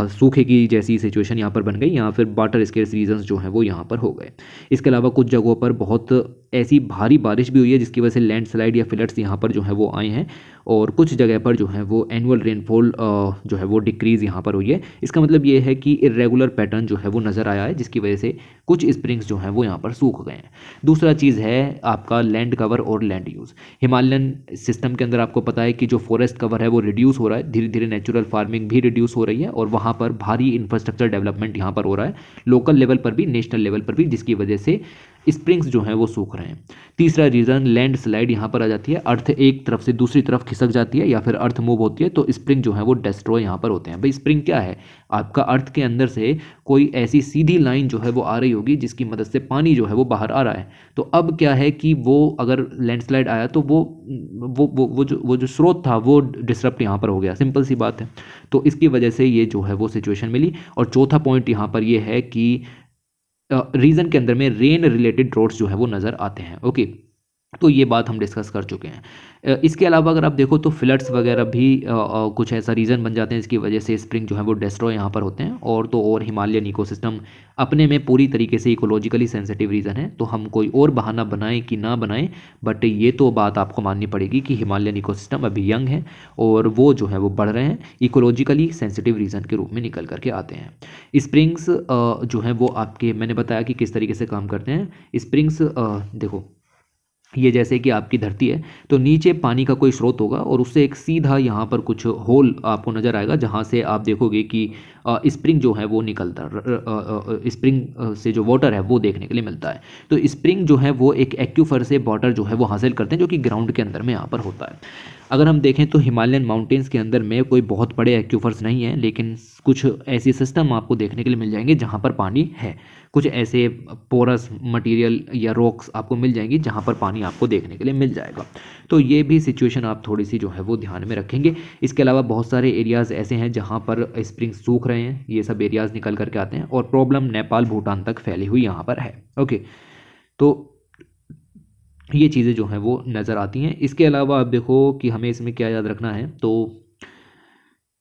सूखे की जैसी सिचुएशन यहाँ पर बन गई, या फिर वाटर स्केर्स रीजंस जो हैं वो यहाँ पर हो गए। इसके अलावा कुछ जगहों पर बहुत ऐसी भारी बारिश भी हुई है जिसकी वजह से लैंडस्लाइड या फ्लड्स यहाँ पर जो है वो आए हैं, और कुछ जगह पर जो है वो एनुअल रेनफॉल जो है वो डिक्रीज़ यहाँ पर हुई है। इसका मतलब ये है कि इरेगुलर पैटर्न जो है वो नज़र आया है, जिसकी वजह से कुछ स्प्रिंग्स जो हैं वो यहाँ पर सूख गए हैं। दूसरा चीज़ है आपका लैंड कवर और लैंड यूज़। हिमालयन सिस्टम के अंदर आपको पता है कि जो फॉरेस्ट कवर है वो रिड्यूस हो रहा है, धीरे धीरे नेचुरल फार्मिंग भी रिड्यूस हो रही है, और वहाँ पर भारी इंफ्रास्ट्रक्चर डेवलपमेंट यहाँ पर हो रहा है, लोकल लेवल पर भी नेशनल लेवल पर भी, जिसकी वजह से स्प्रिंग्स जो हैं वो सूख रहे हैं। तीसरा रीज़न लैंड स्लाइड यहाँ पर आ जाती है, अर्थ एक तरफ से दूसरी तरफ खिसक जाती है या फिर अर्थ मूव होती है तो स्प्रिंग जो है वो डिस्ट्रॉय यहाँ पर होते हैं। भाई स्प्रिंग क्या है, आपका अर्थ के अंदर से कोई ऐसी सीधी लाइन जो है वो आ रही होगी जिसकी मदद से पानी जो है वो बाहर आ रहा है। तो अब क्या है कि वो अगर लैंडस्लाइड आया तो वो जो स्रोत था वो डिसरप्ट यहाँ पर हो गया, सिंपल सी बात है। तो इसकी वजह से ये जो है वो सिचुएशन मिली। और चौथा पॉइंट यहाँ पर ये है कि रीजन के अंदर में रेन रिलेटेड ड्रॉट्स जो है वो नज़र आते हैं। ओके, तो ये बात हम डिस्कस कर चुके हैं। इसके अलावा अगर आप देखो तो फ्लड्स वगैरह भी कुछ ऐसा रीज़न बन जाते हैं जिसकी वजह से स्प्रिंग जो है वो डिस्ट्रॉय यहाँ पर होते हैं। और तो और हिमालयन इकोसिस्टम अपने में पूरी तरीके से इकोलॉजिकली सेंसिटिव रीज़न है, तो हम कोई और बहाना बनाएं कि ना बनाएं, बट ये तो बात आपको माननी पड़ेगी कि हिमालयन इकोसिस्टम अभी यंग है और वो जो है वो बढ़ रहे हैं, इकोलॉजिकली सेंसिटिव रीज़न के रूप में निकल करके आते हैं। स्प्रिंग्स जो हैं वो आपके, मैंने बताया कि किस तरीके से काम करते हैं। स्प्रिंग्स देखो, ये जैसे कि आपकी धरती है तो नीचे पानी का कोई स्रोत होगा और उससे एक सीधा यहाँ पर कुछ होल आपको नज़र आएगा, जहाँ से आप देखोगे कि स्प्रिंग जो है वो निकलता, स्प्रिंग से जो वाटर है वो देखने के लिए मिलता है। तो स्प्रिंग जो है वो एक एक्यूफर से वाटर जो है वो हासिल करते हैं, जो कि ग्राउंड के अंदर में यहाँ पर होता है। अगर हम देखें तो हिमालयन माउंटेन्स के अंदर में कोई बहुत बड़े एक्यूफर्स नहीं हैं, लेकिन कुछ ऐसे सिस्टम आपको देखने के लिए मिल जाएंगे जहाँ पर पानी है। कुछ ऐसे पोरस मटेरियल या रॉक्स आपको मिल जाएंगी जहाँ पर पानी आपको देखने के लिए मिल जाएगा। तो ये भी सिचुएशन आप थोड़ी सी जो है वो ध्यान में रखेंगे। इसके अलावा बहुत सारे एरियाज़ ऐसे हैं जहाँ पर स्प्रिंग सूख रहे हैं, ये सब एरियाज़ निकल करके आते हैं, और प्रॉब्लम नेपाल भूटान तक फैली हुई यहाँ पर है। ओके, तो ये चीज़ें जो हैं वो नज़र आती हैं। इसके अलावा आप देखो कि हमें इसमें क्या याद रखना है, तो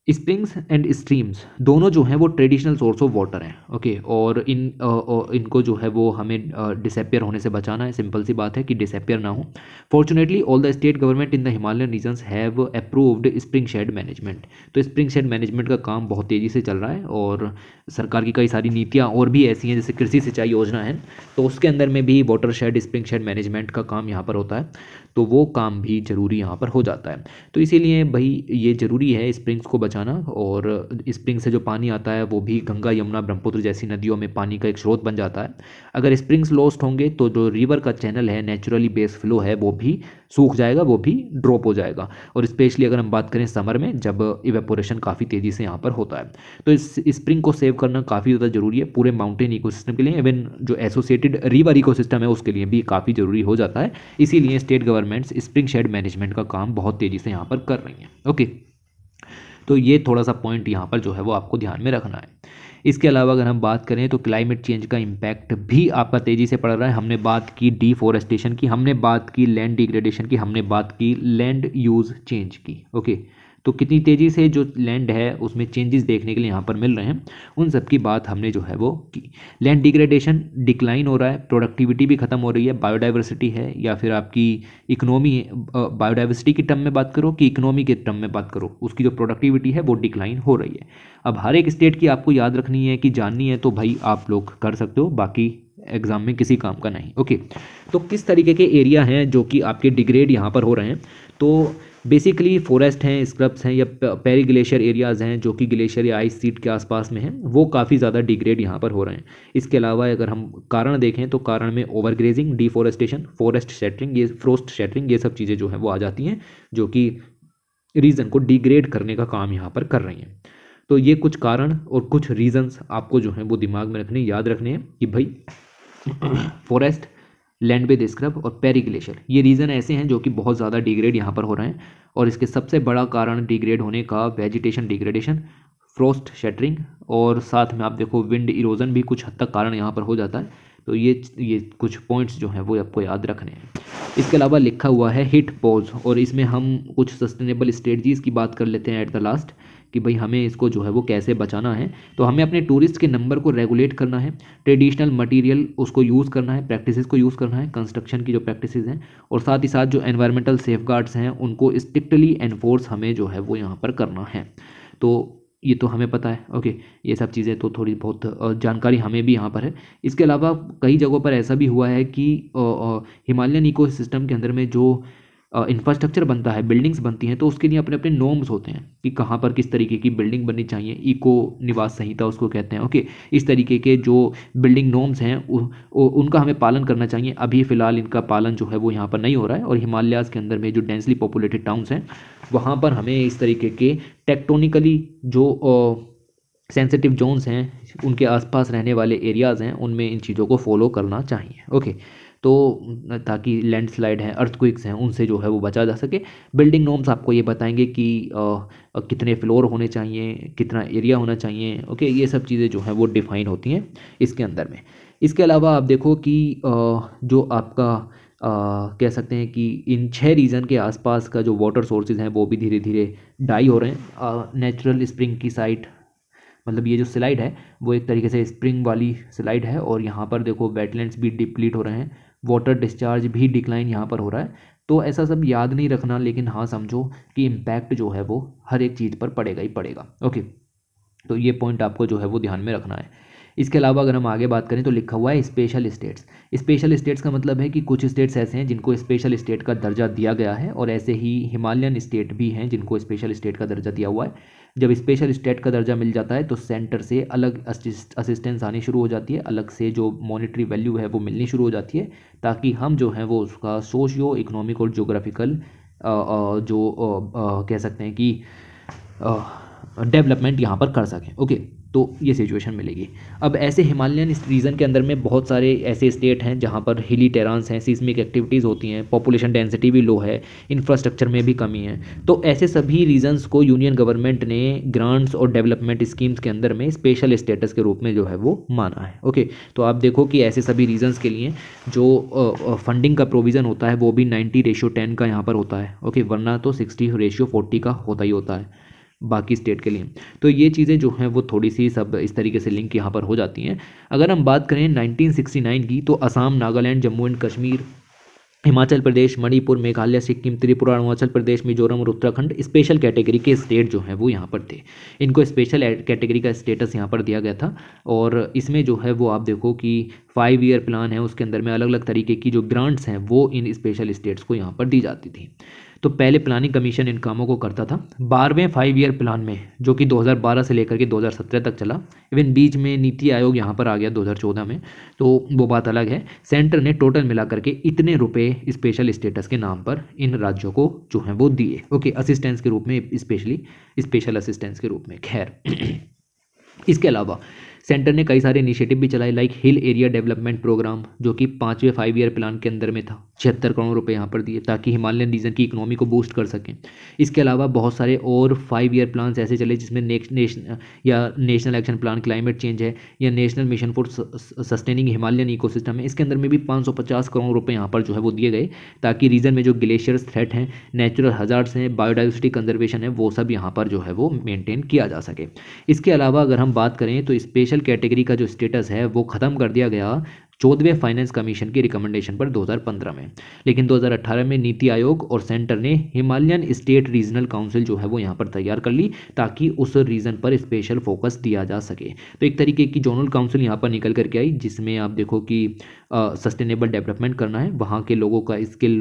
स्प्रिंग्स एंड स्ट्रीम्स दोनों जो हैं वो ट्रेडिशनल सोर्स ऑफ वाटर हैं। ओके, और इनको जो है वो हमें डिसअपियर होने से बचाना है। सिंपल सी बात है कि डिसअपियर ना हो। Fortunately all the state government in the Himalayan regions have approved spring shed management. तो स्प्रिंग शेड मैनेजमेंट का काम बहुत तेज़ी से चल रहा है, और सरकार की कई सारी नीतियाँ और भी ऐसी हैं, जैसे कृषि सिंचाई योजना है, तो उसके अंदर में भी water shed spring shed management का काम यहाँ पर होता है। तो वो काम भी ज़रूरी यहाँ पर हो जाता है। तो इसीलिए भाई ये ज़रूरी है स्प्रिंग्स को बचाना, और स्प्रिंग से जो पानी आता है वो भी गंगा यमुना ब्रह्मपुत्र जैसी नदियों में पानी का एक स्रोत बन जाता है। अगर स्प्रिंग्स लॉस्ट होंगे तो जो रिवर का चैनल है, नेचुरली बेस फ्लो है, वो भी सूख जाएगा, वो भी ड्रॉप हो जाएगा। और स्पेशली अगर हम बात करें समर में, जब इवेपोरेशन काफ़ी तेज़ी से यहाँ पर होता है, तो इस स्प्रिंग को सेव करना काफ़ी ज़्यादा ज़रूरी है पूरे माउंटेन इकोसिस्टम के लिए। इवन जो एसोसिएटेड रिवर इकोसिस्टम है उसके लिए भी काफ़ी ज़रूरी हो जाता है। इसीलिए state governments spring shed management का काम बहुत तेज़ी से यहाँ पर कर रही हैं। ओके, तो ये थोड़ा सा पॉइंट यहाँ पर जो है वो आपको ध्यान में रखना है। इसके अलावा अगर हम बात करें तो क्लाइमेट चेंज का इम्पैक्ट भी आपका तेज़ी से पड़ रहा है। हमने बात की डिफॉरेस्टेशन की, हमने बात की लैंड डिग्रेडेशन की, हमने बात की लैंड यूज़ चेंज की। ओके, तो कितनी तेज़ी से जो लैंड है उसमें चेंजेस देखने के लिए यहाँ पर मिल रहे हैं, उन सब की बात हमने जो है वो की। लैंड डिग्रेडेशन, डिक्लाइन हो रहा है, प्रोडक्टिविटी भी खत्म हो रही है, बायोडाइवर्सिटी है, या फिर आपकी इकोनॉमी, बायोडाइवर्सिटी की टर्म में बात करो कि इकोनॉमी के टर्म में बात करो, उसकी जो प्रोडक्टिविटी है वो डिक्लाइन हो रही है। अब हर एक स्टेट की आपको याद रखनी है कि जाननी है, तो भाई आप लोग कर सकते हो, बाकी एग्जाम में किसी काम का नहीं। ओके, तो किस तरीके के एरिया हैं जो कि आपके डिग्रेड यहाँ पर हो रहे हैं, तो बेसिकली फॉरेस्ट हैं, स्क्रब्स हैं, या पेरी ग्लेशियर एरियाज़ हैं जो कि ग्लेशियर या आइस सीट के आसपास में हैं, वो काफ़ी ज़्यादा डिग्रेड यहाँ पर हो रहे हैं। इसके अलावा अगर हम कारण देखें तो कारण में ओवरग्रेजिंग, डिफॉरेस्टेशन, फॉरेस्ट शेटरिंग, ये फ्रोस्ट शेटरिंग, ये सब चीज़ें जो हैं वो आ जाती हैं, जो कि रीजन को डिग्रेड करने का काम यहाँ पर कर रही हैं। तो ये कुछ कारण और कुछ रीजंस आपको जो हैं वो दिमाग में रखने, याद रखने हैं कि भाई फॉरेस्ट, लैंड बेस्ड स्क्रब और पेरी ग्लेशियर, ये रीज़न ऐसे हैं जो कि बहुत ज़्यादा डिग्रेड यहाँ पर हो रहे हैं। और इसके सबसे बड़ा कारण डिग्रेड होने का वेजिटेशन डिग्रेडेशन, फ्रोस्ट शेटरिंग, और साथ में आप देखो विंड इरोजन भी कुछ हद तक कारण यहाँ पर हो जाता है। तो ये कुछ पॉइंट्स जो हैं वो आपको याद रखने हैं। इसके अलावा लिखा हुआ है हिट पॉज, और इसमें हम कुछ सस्टेनेबल स्ट्रेटजीज़ की बात कर लेते हैं एट द लास्ट, कि भाई हमें इसको जो है वो कैसे बचाना है। तो हमें अपने टूरिस्ट के नंबर को रेगुलेट करना है, ट्रेडिशनल मटेरियल उसको यूज़ करना है, प्रैक्टिसेस को यूज़ करना है, कंस्ट्रक्शन की जो प्रैक्टिसेस हैं, और साथ ही साथ जो एनवायरमेंटल सेफगार्ड्स हैं उनको स्ट्रिक्टली एनफोर्स हमें जो है वो यहाँ पर करना है। तो ये तो हमें पता है। ओके, ये सब चीज़ें तो थोड़ी बहुत जानकारी हमें भी यहाँ पर है। इसके अलावा कई जगहों पर ऐसा भी हुआ है कि हिमालयन इकोसिस्टम के अंदर में जो इंफ्रास्ट्रक्चर बनता है, बिल्डिंग्स बनती हैं, तो उसके लिए अपने अपने नॉर्म्स होते हैं कि कहाँ पर किस तरीके की बिल्डिंग बननी चाहिए, इको निवास संहिता उसको कहते हैं। ओके, इस तरीके के जो बिल्डिंग नॉर्म्स हैं उनका हमें पालन करना चाहिए। अभी फ़िलहाल इनका पालन जो है वो यहाँ पर नहीं हो रहा है, और हिमालयाज़ के अंदर में जो डेंसली पॉपुलेटेड टाउन्स हैं वहाँ पर हमें इस तरीके के टेक्टोनिकली जो सेंसिटिव जोन्स हैं, उनके आसपास रहने वाले एरियाज़ हैं, उनमें इन चीज़ों को फॉलो करना चाहिए। ओके, तो ताकि लैंडस्लाइड हैं, अर्थक्वेक्स हैं, उनसे जो है वो बचा जा सके। बिल्डिंग नॉर्म्स आपको ये बताएंगे कि कितने फ्लोर होने चाहिए, कितना एरिया होना चाहिए। ओके, ये सब चीज़ें जो हैं वो डिफ़ाइन होती हैं इसके अंदर में। इसके अलावा आप देखो कि जो आपका कह सकते हैं कि इन 6 रीजन के आसपास का जो वाटर सोर्सेज हैं वो भी धीरे धीरे डाई हो रहे हैं। नेचुरल स्प्रिंग की साइट, मतलब ये जो स्लाइड है वो एक तरीके से स्प्रिंग वाली स्लाइड है, और यहाँ पर देखो वेटलैंड्स भी डिप्लीट हो रहे हैं, वाटर डिस्चार्ज भी डिक्लाइन यहाँ पर हो रहा है। तो ऐसा सब याद नहीं रखना, लेकिन हाँ समझो कि इम्पैक्ट जो है वो हर एक चीज़ पर पड़ेगा ही पड़ेगा। ओके, तो ये पॉइंट आपको जो है वो ध्यान में रखना है। इसके अलावा अगर हम आगे बात करें तो लिखा हुआ है स्पेशल स्टेट्स। स्पेशल स्टेट्स का मतलब है कि कुछ स्टेट्स ऐसे हैं जिनको स्पेशल स्टेट का दर्जा दिया गया है, और ऐसे ही हिमालयन स्टेट भी हैं जिनको स्पेशल स्टेट का दर्जा दिया हुआ है। जब स्पेशल स्टेट का दर्जा मिल जाता है तो सेंटर से अलग असिस्टेंस आनी शुरू हो जाती है, अलग से जो मॉनेटरी वैल्यू है वो मिलनी शुरू हो जाती है, ताकि हम जो है वो उसका सोशियो इकोनॉमिक और जोग्राफिकल जो कह सकते हैं कि डेवलपमेंट यहाँ पर कर सकें। ओके, तो ये सिचुएशन मिलेगी। अब ऐसे हिमालयन इस रीजन के अंदर में बहुत सारे ऐसे स्टेट हैं जहाँ पर हिली टेरान्स हैं, सीस्मिक एक्टिविटीज़ होती हैं, पॉपुलेशन डेंसिटी भी लो है, इंफ्रास्ट्रक्चर में भी कमी है। तो ऐसे सभी रीजन्स को यूनियन गवर्नमेंट ने ग्रांट्स और डेवलपमेंट स्कीम्स के अंदर में स्पेशल स्टेटस के रूप में जो है वो माना है। ओके, तो आप देखो कि ऐसे सभी रीजन्स के लिए जो फंडिंग का प्रोविज़न होता है वो भी 90:10 का यहाँ पर होता है। ओके, वरना तो 60:40 का होता ही होता है बाकी स्टेट के लिए। तो ये चीज़ें जो हैं वो थोड़ी सी सब इस तरीके से लिंक यहाँ पर हो जाती हैं। अगर हम बात करें 1969 की, तो असम, नागालैंड, जम्मू एंड कश्मीर, हिमाचल प्रदेश, मणिपुर, मेघालय, सिक्किम, त्रिपुरा, अरुणाचल प्रदेश, मिजोरम और उत्तराखंड स्पेशल कैटेगरी के स्टेट जो हैं वो यहाँ पर थे। इनको स्पेशल कैटेगरी का स्टेटस यहाँ पर दिया गया था, और इसमें जो है वो आप देखो कि 5 ईयर प्लान है, उसके अंदर में अलग अलग तरीके की जो ग्रांट्स हैं वो इन स्पेशल स्टेट्स को यहाँ पर दी जाती थी। तो पहले प्लानिंग कमीशन इन कामों को करता था। 12वें 5 ईयर प्लान में, जो कि 2012 से लेकर के 2017 तक चला, इवन बीच में नीति आयोग यहाँ पर आ गया 2014 में, तो वो बात अलग है। सेंटर ने टोटल मिला करके इतने रुपए स्पेशल स्टेटस के नाम पर इन राज्यों को जो हैं वो दिए। ओके, असिस्टेंस के रूप में, स्पेशली स्पेशल असिस्टेंस के रूप में। खैर इसके अलावा सेंटर ने कई सारे इनिशिएटिव भी चलाए, like hill area development program, जो कि 5वें 5 ईयर प्लान के अंदर में था। 76 करोड़ रुपए यहाँ पर दिए ताकि हिमालयन रीजन की इकोनॉमी को बूस्ट कर सकें। इसके अलावा बहुत सारे और 5 ईयर प्लान्स ऐसे चले जिसमें national action plan climate change है, या national mission for sustaining Himalayan ecosystem है। इसके अंदर में भी 550 करोड़ रुपए यहाँ पर जो है वो दिए गए, ताकि रीजन में जो ग्लेशियर्स थ्रेट हैं, नेचुरल हजार्ड्स हैं, बायोडाइवर्सिटी कंजर्वेशन है, वो सब यहाँ पर जो है वो मेनटेन किया जा सके। इसके अलावा अगर हम बात करें तो स्पेशल कैटेगरी का जो स्टेटस है वो खत्म कर दिया गया 14वें फाइनेंस कमीशन की रिकमेंडेशन पर 2015 में, लेकिन 2018 में नीति आयोग और सेंटर ने हिमालयन स्टेट रीजनल काउंसिल जो है वो यहाँ पर तैयार कर ली, ताकि उस रीजन पर स्पेशल फोकस दिया जा सके। तो एक तरीके की जोनल काउंसिल यहाँ पर निकल करके आई, जिसमें आप देखो कि सस्टेनेबल डेवलपमेंट करना है, वहाँ के लोगों का स्किल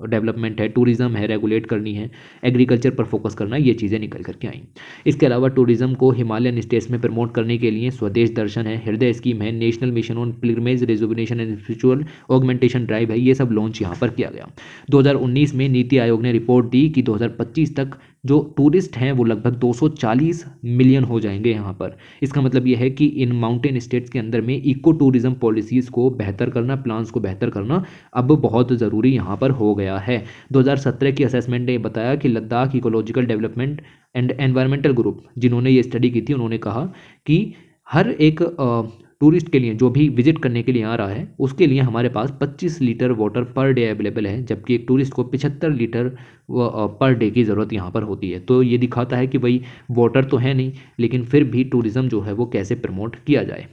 डेवलपमेंट है, टूरिज्म है, रेगुलेट करनी है, एग्रीकल्चर पर फोकस करना है, ये चीज़ें निकल करके आई। इसके अलावा टूरिज्म को हिमालयन स्टेट्स में प्रमोट करने के लिए स्वदेश दर्शन है, हृदय स्कीम है, national mission on pilgrimage rejuvenation and spiritual augmentation drive है, ये सब लॉन्च यहाँ पर किया गया। 2019 में नीति आयोग ने रिपोर्ट दी कि 2025 तक जो टूरिस्ट हैं वो लगभग 240 मिलियन हो जाएंगे यहाँ पर। इसका मतलब ये है कि इन माउंटेन स्टेट्स के अंदर में इको टूरिज्म पॉलिसीज़ को बेहतर करना, प्लान्स को बेहतर करना अब बहुत ज़रूरी यहाँ पर हो गया है। 2017 की असेसमेंट ने बताया कि Ladakh ecological development and environmental group, जिन्होंने ये स्टडी की थी, उन्होंने कहा कि हर एक टूरिस्ट के लिए जो भी विजिट करने के लिए आ रहा है उसके लिए हमारे पास 25 litre water per day available है, जबकि एक टूरिस्ट को 75 लीटर पर डे की ज़रूरत यहाँ पर होती है। तो ये दिखाता है कि भाई वाटर तो है नहीं, लेकिन फिर भी टूरिज़्म जो है वो कैसे प्रमोट किया जाए।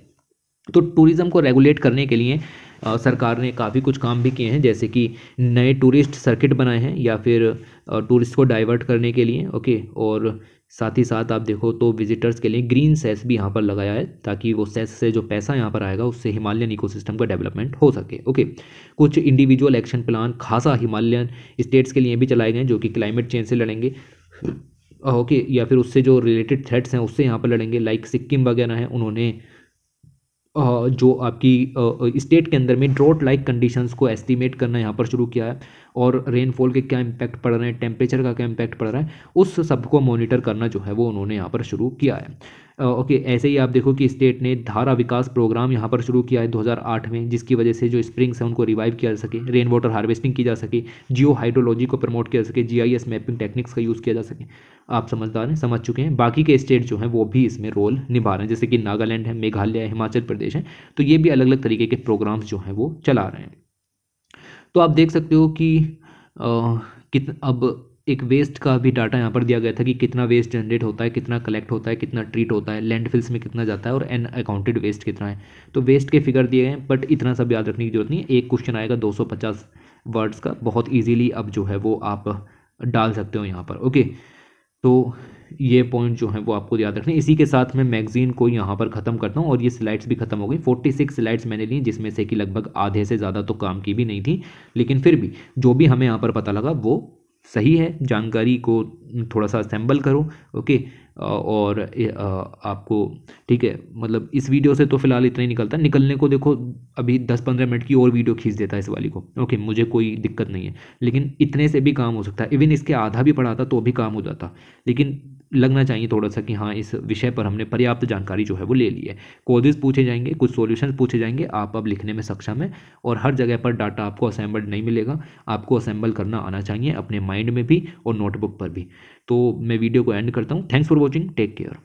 तो टूरिज़्म को रेगुलेट करने के लिए सरकार ने काफ़ी कुछ काम भी किए हैं, जैसे कि नए टूरिस्ट सर्किट बनाए हैं, या फिर टूरिस्ट को डाइवर्ट करने के लिए। ओके, और साथ ही साथ आप देखो तो विजिटर्स के लिए ग्रीन सेस भी यहाँ पर लगाया है, ताकि वो सेस से जो पैसा यहाँ पर आएगा उससे हिमालयन इकोसिस्टम का डेवलपमेंट हो सके। ओके, कुछ इंडिविजुअल एक्शन प्लान खासा हिमालयन स्टेट्स के लिए भी चलाए गए, जो कि क्लाइमेट चेंज से लड़ेंगे। ओके, या फिर उससे जो रिलेटेड थ्रेट्स हैं उससे यहाँ पर लड़ेंगे, लाइक सिक्किम वगैरह हैं, उन्होंने जो आपकी स्टेट के अंदर में ड्रॉट लाइक कंडीशंस को एस्टीमेट करना यहाँ पर शुरू किया है, और रेनफॉल के क्या इम्पैक्ट पड़ रहे हैं, टेम्परेचर का क्या इम्पैक्ट पड़ रहा है, उस सब को मॉनिटर करना जो है वो उन्होंने यहाँ पर शुरू किया है। ओके, ऐसे ही आप देखो कि स्टेट ने धारा विकास प्रोग्राम यहाँ पर शुरू किया है 2008 में, जिसकी वजह से जो स्प्रिंग्स हैं उनको रिवाइव किया जा सके, रेन वाटर हार्वेस्टिंग की जा सके, जियो हाइड्रोलॉजी को प्रमोट किया जा सके, GIS मैपिंग टेक्निक्स का यूज़ किया जा सके। आप समझदार हैं, समझ चुके हैं। बाकी के स्टेट जो हैं वो भी इसमें रोल निभा रहे हैं, जैसे कि नागालैंड है, मेघालय है, हिमाचल प्रदेश है, तो ये भी अलग अलग तरीके के प्रोग्राम्स जो हैं वो चला रहे हैं। तो आप देख सकते हो कि अब एक वेस्ट का भी डाटा यहाँ पर दिया गया था कि कितना वेस्ट जनरेट होता है, कितना कलेक्ट होता है, कितना ट्रीट होता है, लैंडफिल्स में कितना जाता है, और अनअकाउंटेड वेस्ट कितना है। तो वेस्ट के फिगर दिए गए हैं, बट इतना सब याद रखने की जरूरत नहीं है। एक क्वेश्चन आएगा 250 वर्ड्स का, बहुत ईजीली अब जो है वो आप डाल सकते हो यहाँ पर। ओके, तो ये पॉइंट जो है वो आपको याद रखने। इसी के साथ मैं मैगजीन को यहाँ पर ख़त्म करता हूँ और ये स्लाइड्स भी ख़त्म हो गई। 46 स्लाइड्स मैंने ली, जिसमें से कि लगभग आधे से ज़्यादा तो काम की भी नहीं थी, लेकिन फिर भी जो भी हमें यहाँ पर पता लगा वो सही है। जानकारी को थोड़ा सा असेंबल करो, ओके। और आपको ठीक है, मतलब इस वीडियो से तो फिलहाल इतना ही निकलता है। निकलने को देखो अभी 10-15 मिनट की और वीडियो खींच देता है इस वाली को, ओके, मुझे कोई दिक्कत नहीं है, लेकिन इतने से भी काम हो सकता है। इवन इसके आधा भी पढ़ाता तो भी काम हो जाता, लेकिन लगना चाहिए थोड़ा सा कि हाँ इस विषय पर हमने पर्याप्त जानकारी जो है वो ले ली है। कोजेस पूछे जाएंगे, कुछ सॉल्यूशंस पूछे जाएंगे, आप अब लिखने में सक्षम है। और हर जगह पर डाटा आपको असेंबल्ड नहीं मिलेगा, आपको असेंबल करना आना चाहिए अपने माइंड में भी और नोटबुक पर भी। तो मैं वीडियो को एंड करता हूँ। Thanks for watching, take care.